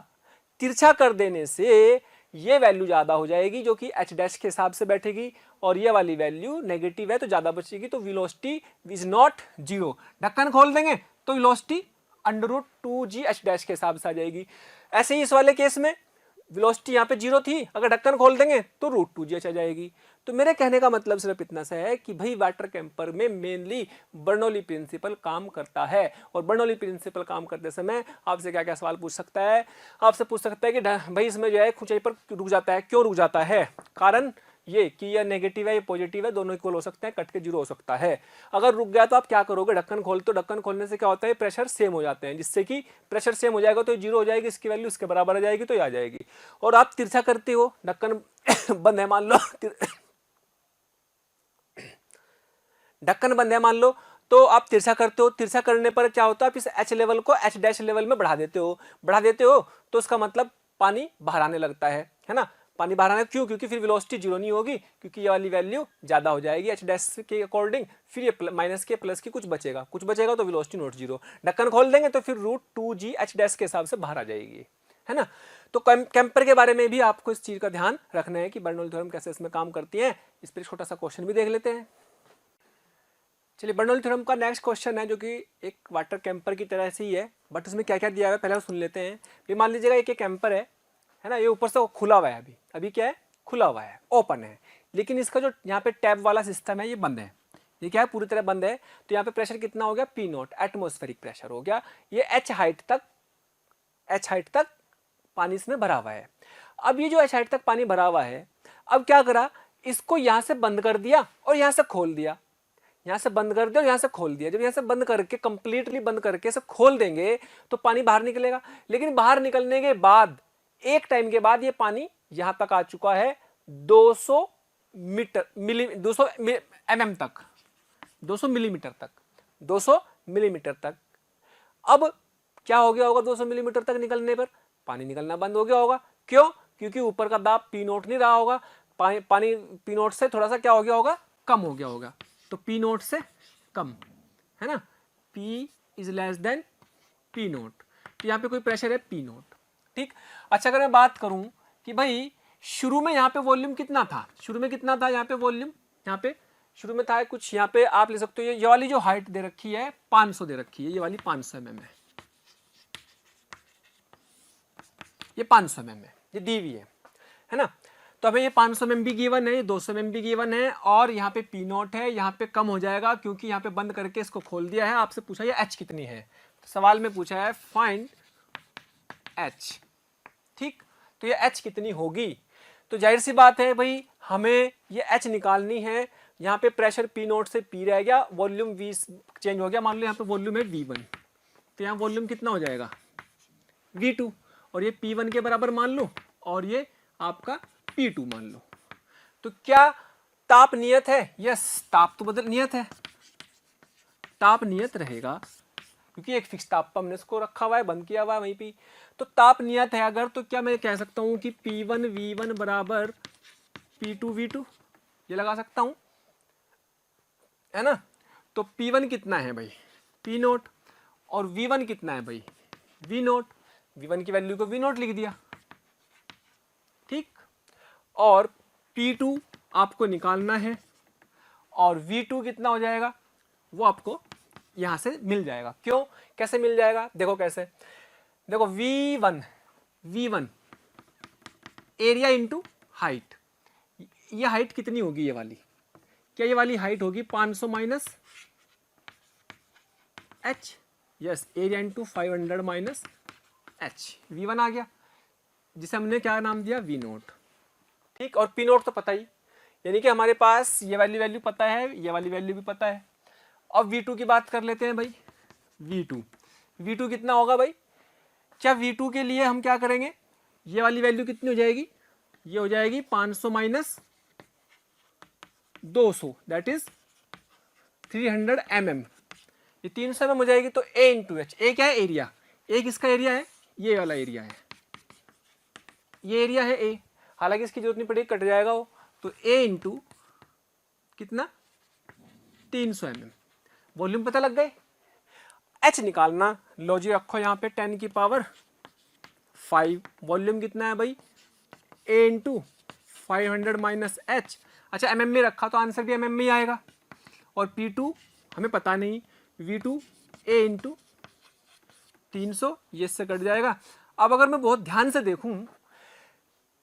तिरछा कर देने से ये वैल्यू ज्यादा हो जाएगी जो कि h डैश के हिसाब से बैठेगी, और ये वाली वैल्यू नेगेटिव है तो ज्यादा बचेगी, तो वेलोसिटी इज नॉट 0। ढक्कन खोल देंगे तो वेलोसिटी √2gh डैश के हिसाब से आ जाएगी। ऐसे ही इस वाले केस में वेलोसिटी यहाँ पे 0 थी, अगर ढक्कन खोल देंगे तो √2gh आ जाएगी। तो मेरे कहने का मतलब सिर्फ इतना सा है कि भाई वाटर कैंपर में मेनली बर्नौली प्रिंसिपल काम करता है, और बर्नौली प्रिंसिपल काम करते समय आपसे क्या क्या सवाल पूछ सकता है, आपसे पूछ सकता है कि भाई इसमें जो है ऊंचाई पर रुक जाता है, क्यों रुक जाता है, कारण ये कि यह नेगेटिव है, ये पॉजिटिव है, दोनों इक्वल हो सकते हैं, कट के 0 हो सकता है। अगर रुक गया तो आप क्या करोगे, ढक्कन खोल, तो ढक्कन खोलने से क्या होता है, प्रेशर सेम हो जाते हैं, जिससे कि प्रेशर सेम हो जाएगा तो 0 हो जाएगी, इसकी वैल्यू इसके बराबर आ जाएगी, तो ये आ जाएगी। और आप तिरछा करते हो, ढक्कन बंद है मान लो, ढक्कन बंद है मान लो, तो आप तिरछा करते हो। तिरछा करने पर क्या होता है, आप इस h लेवल को h डैश लेवल में बढ़ा देते हो तो उसका मतलब पानी बाहर आने लगता है ना। पानी बाहर आने क्यों? क्योंकि फिर वेलोसिटी जीरो नहीं होगी, क्योंकि ये वाली वैल्यू ज्यादा हो जाएगी एच डैश के अकॉर्डिंग, फिर ये माइनस के प्लस की कुछ बचेगा तो वेलोसिटी नॉट जीरो। ढक्कन खोल देंगे तो फिर रूट 2g एच डैश के हिसाब से बाहर आ जाएगी, है ना। तो कैंपर के बारे में भी आपको इस चीज का ध्यान रखना है कि बर्नौली थ्योरम कैसे इसमें काम करती है। इस पर छोटा सा क्वेश्चन भी देख लेते हैं। चलिए, बर्नौली थ्योरम का नेक्स्ट क्वेश्चन है जो कि एक वाटर कैंपर की तरह से ही है, बट उसमें क्या क्या दिया हुआ है पहले सुन लेते हैं। ये मान लीजिएगा एक कैंपर है ना, ये ऊपर से खुला हुआ है, अभी क्या है, खुला हुआ है, ओपन है, लेकिन इसका जो यहाँ पे टैप वाला सिस्टम है ये बंद है। ये क्या है, पूरी तरह बंद है। तो यहाँ पे प्रेशर कितना हो गया, पी नॉट, एटमॉस्फेरिक प्रेशर हो गया। ये एच हाइट तक पानी इसमें भरा हुआ है। अब ये जो एच हाइट तक पानी भरा हुआ है, अब क्या करा, इसको यहाँ से बंद कर दिया और यहाँ से खोल दिया, यहाँ से बंद कर दिया और यहाँ से खोल दिया। जब यहाँ से बंद करके कंप्लीटली बंद करके इसे खोल देंगे तो पानी बाहर निकलेगा, लेकिन बाहर निकलने के बाद एक टाइम के बाद ये पानी यहाँ तक आ चुका है 200 mm तक, 200 मिलीमीटर तक, 200 मिलीमीटर तक। अब क्या हो गया होगा, 200 मिलीमीटर तक निकलने पर पानी निकलना बंद हो गया होगा। क्यों? क्योंकि ऊपर का दाब पी नोट नहीं रहा होगा, पानी पी नोट से थोड़ा सा क्या हो गया होगा, कम हो गया होगा। तो पी नोट से कम, है ना, P is less than P note. तो यहाँ पे कोई प्रेशर है पी नोट, ठीक। अच्छा, अगर मैं बात करूं कि भाई शुरू में यहाँ पे वॉल्यूम कितना था, शुरू में कितना था यहाँ पे वॉल्यूम, यहाँ पे शुरू में था कुछ, यहाँ पे आप ले सकते हो ये वाली जो हाइट दे रखी है 500 दे रखी है, ये वाली 500 mm ये 500 mm है, ये दी हुई है ना। तो हमें ये 500 mm भी गिवन है, ये 200 mm भी गिवन है, और यहाँ पे पी नॉट है, यहाँ पे कम हो जाएगा क्योंकि यहाँ पे बंद करके इसको खोल दिया है। आपसे पूछा ये एच कितनी है, तो सवाल में पूछा है फाइंड एच, ठीक। तो ये एच कितनी होगी, तो जाहिर सी बात है भाई हमें ये एच निकालनी है। यहाँ पे प्रेशर पी नोट से पी रह गया, वॉल्यूम वी चेंज हो गया, मान लो यहाँ पे वॉल्यूम है V1, तो यहाँ वॉल्यूम कितना हो जाएगा V2, और ये P1 के बराबर मान लो, और ये आपका P2 मान लो। तो क्या ताप नियत है? यस, ताप तो बदल नियत है, ताप नियत रहेगा क्योंकि एक फिक्स ताप पर हमने इसको रखा हुआ है, बंद किया हुआ है वहीं पे। तो ताप नियत है अगर, तो क्या मैं कह सकता हूं कि P1 V1 बराबर P2 V2, ये लगा सकता हूं, है ना। तो P1 कितना है भाई, P नोट, और V1 कितना है भाई, V नोट। V1 की वैल्यू को V नोट लिख दिया, ठीक। और P2 आपको निकालना है, और V2 कितना हो जाएगा वो आपको यहां से मिल जाएगा। क्यों, कैसे मिल जाएगा, देखो कैसे, देखो V1 एरिया इंटू हाइट, ये हाइट कितनी होगी, ये वाली, क्या ये वाली हाइट होगी 500 minus H, yes, area into 500 minus H, V1 आ गया, जिसे हमने क्या नाम दिया, V नोट, ठीक। और P नोट तो पता ही, यानी कि हमारे पास ये वाली वैल्यू पता है, ये वाली वैल्यू भी पता है। अब V2 की बात कर लेते हैं भाई, V2 कितना होगा भाई, क्या V2 के लिए हम क्या करेंगे, ये वाली वैल्यू कितनी हो जाएगी, ये हो जाएगी 500 माइनस 200, दैट इज 300 mm, ये 300 mm हो जाएगी। तो A इंटू एच, ए क्या है, एरिया, एक इसका एरिया है, ये वाला एरिया है, ये एरिया है A, हालांकि इसकी जरूरत नहीं पड़ेगी, कट जाएगा वो। तो A इंटू कितना 300 mm, वॉल्यूम पता लग गए। H निकालना, लो जी रखो यहाँ पे 10 की पावर 5, वॉल्यूम कितना है भाई, A इंटू 500 माइनस एच। अच्छा, mm में रखा तो आंसर भी mm में ही आएगा, और P2 हमें पता नहीं, V2 A इंटू 300, ये इससे कट जाएगा। अब अगर मैं बहुत ध्यान से देखूं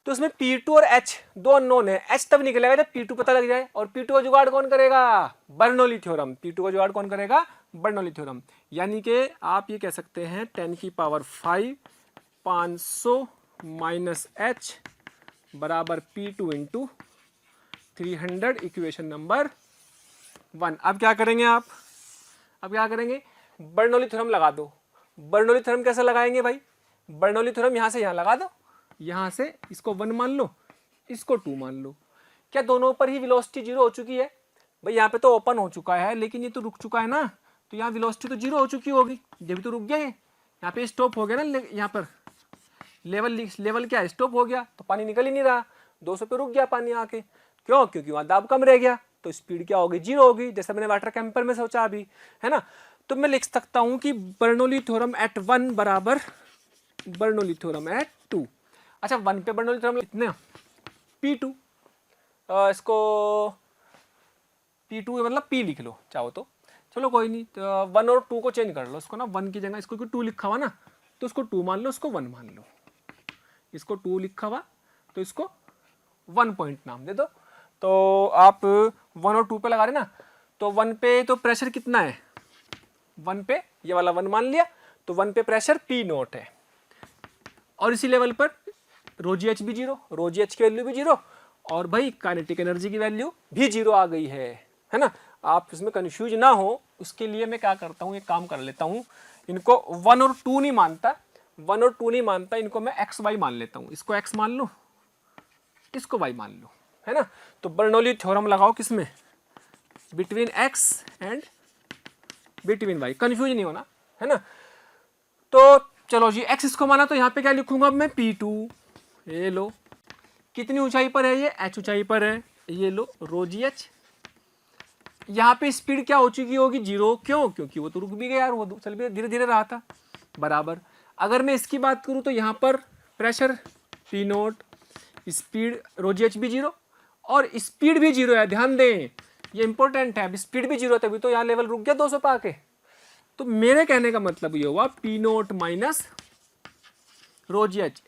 तो इसमें P2 और H दो अननोन है, H तब निकलेगा जब P2 पता लग जाए, और P2 का जुगाड़ कौन करेगा, बर्नौली थ्योरम, P2 का जुगाड़ कौन करेगा, बर्नौली थ्योरम। यानी कि आप ये कह सकते हैं 10 की पावर 5 500 माइनस एच बराबर P2 इंटू 300, इक्वेशन नंबर 1। अब क्या करेंगे आप, अब क्या करेंगे, बर्नौली थ्योरम लगा दो। बर्नौली थ्योरम कैसे लगाएंगे भाई, बर्नौली थ्योरम यहां से यहां लगा दो, यहां से इसको 1 मान लो, इसको 2 मान लो। क्या दोनों पर ही वेलोसिटी 0 हो चुकी है भाई, यहाँ पे तो ओपन हो चुका है लेकिन ये तो रुक चुका है ना, तो यहाँ वेलोसिटी तो 0 हो चुकी होगी, ये भी तो रुक गया है, यहाँ पे स्टॉप हो गया ना, यहाँ पर लेवल क्या है, स्टॉप हो गया, तो पानी निकल ही नहीं रहा, 200 पे रुक गया पानी आके। क्यों? क्योंकि वहां दाब कम रह गया, तो स्पीड क्या होगी, 0 होगी, जैसे मैंने वाटर कैंपर में सोचा अभी, है ना। तो मैं लिख सकता हूं कि बर्नौली थ्योरम एट 1 बराबर बर्नौली थ्योरम एट 2। अच्छा, 1 पे बर्नौली थ्योरम कितने, P2, इसको P2 मतलब P लिख लो चाहो तो, चलो कोई नहीं, तो 1 और 2 को चेंज कर लो, इसको ना 1 की जगह इसको 2 लिखा हुआ ना, तो इसको 2 मान लो, इसको 1 मान लो, इसको 2 लिखा हुआ तो इसको 1 पॉइंट नाम दे दो। तो आप 1 और 2 पे लगा रहे ना, तो 1 पे तो प्रेशर कितना है, 1 पे ये वाला 1 मान लिया, तो 1 पे प्रेशर P0 है, और इसी लेवल पर ρgh भी 0, ρgh की वैल्यू भी 0, और भाई काइनेटिक एनर्जी की वैल्यू भी 0 आ गई है ना। आप इसमें कंफ्यूज ना हो, उसके लिए मैं क्या करता हूँ, एक काम कर लेता हूँ, इनको 1 और 2 नहीं मानता, 1 और 2 नहीं मानता, इनको मैं एक्स वाई मान लेता हूँ, इसको एक्स मान लो, इसको वाई मान लो, है ना। तो बर्नौली थ्योरम लगाओ किसमें, between x and between y, confuse नहीं होना, है ना। तो चलो जी, एक्स इसको माना, तो यहाँ पे क्या लिखूंगा अब मैं, P2, ये लो, कितनी ऊंचाई पर है ये, h ऊंचाई पर है, ये लो ρgh, यहाँ पे स्पीड क्या हो चुकी होगी, 0, क्यों, क्योंकि वो तो रुक भी गया यार, वो चल भी धीरे धीरे रहा था, बराबर। अगर मैं इसकी बात करूँ तो यहाँ पर प्रेशर P0, स्पीड ρgh भी 0, और स्पीड भी 0 है, ध्यान दें ये इंपॉर्टेंट है, स्पीड भी 0 है, तभी तो यहाँ लेवल रुक गया 200 पे आके। तो मेरे कहने का मतलब ये हुआ P0 माइनस ρgh,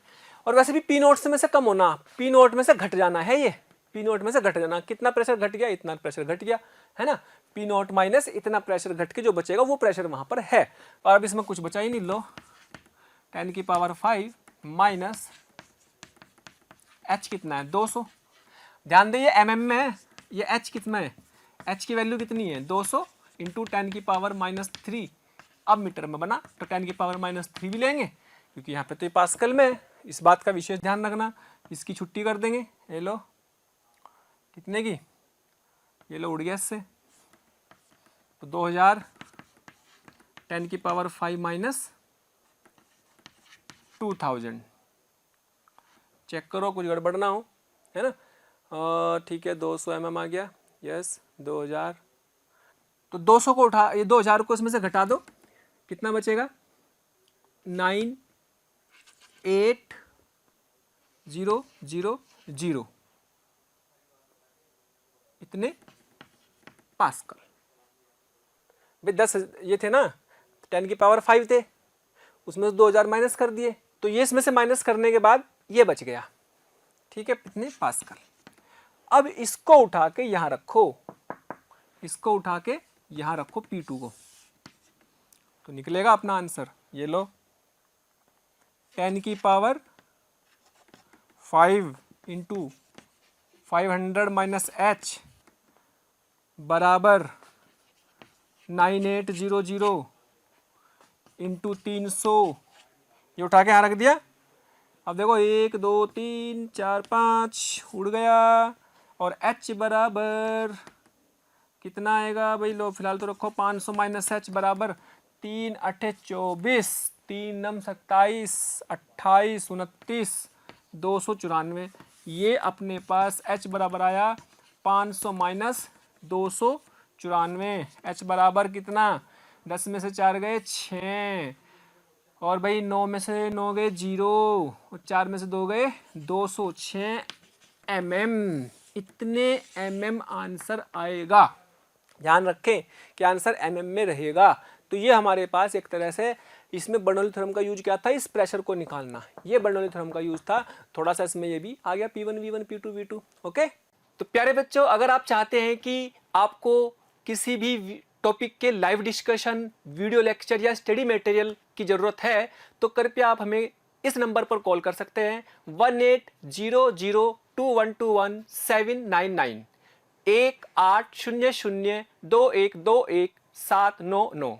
और वैसे भी P0 में से कम होना, P0 में से घट जाना है, ये P0 में से घट जाना, कितना प्रेशर घट गया, इतना प्रेशर घट गया, है ना। P0 माइनस इतना प्रेशर घट के जो बचेगा वो प्रेशर वहां पर है, और अब इसमें कुछ बचा ही नहीं, लो 10⁵ माइनस h कितना है, 200, ध्यान दे ये mm में है, ये h कितना है, h की वैल्यू कितनी है, 200 इंटू 10⁻³ अब मीटर में बना, तो 10⁻³ भी लेंगे, क्योंकि यहाँ पे तो ये पास्कल में है, इस बात का विशेष ध्यान रखना, इसकी छुट्टी कर देंगे, ये लो कितने की, ये लो उड़ गया इससे, तो 2000 10⁵ माइनस 2000, चेक करो कुछ गड़बड़ ना हो, है ना। ठीक है, 200 mm आ गया, यस 2000, तो 200 को उठा, ये 2000 को इसमें से घटा दो, कितना बचेगा, 98000 इतने पास्कल। भाई 10 ये थे ना, 10⁵ थे, उसमें से 2000 माइनस कर दिए, तो ये इसमें से माइनस करने के बाद ये बच गया, ठीक है, कितने पास्कल। अब इसको उठा के यहां रखो, इसको उठा के यहां रखो P2 को, तो निकलेगा अपना आंसर, ये लो 10⁵ इंटू 500 माइनस h बराबर 9800 इंटू 300, ये उठा के यहाँ रख दिया। अब देखो 1 2 3 4 5 उड़ गया, और h बराबर कितना आएगा भाई, लो फिलहाल तो रखो 500 माइनस h बराबर 3 8 24, 3 9 27, 28 29, 294, ये अपने पास h बराबर आया 500 माइनस 294, h बराबर कितना, 10 में से 4 गए 6, और भाई 9 में से 9 गए 0, और 4 में से 2 गए 206 mm, इतने mm आंसर आएगा। ध्यान रखें कि आंसर mm में रहेगा। तो ये हमारे पास एक तरह से, इसमें बर्नौली थ्योरम का यूज क्या था, इस प्रेशर को निकालना, ये बर्नौली थ्योरम का यूज था। थोड़ा सा इसमें ये भी आ गया P1 V1 P2 V2। Okay, तो प्यारे बच्चों, अगर आप चाहते हैं कि आपको किसी भी टॉपिक के लाइव डिस्कशन, वीडियो लेक्चर या स्टडी मटेरियल की जरूरत है, तो कृपया आप हमें इस नंबर पर कॉल कर सकते हैं 18002121 799 18002121 799।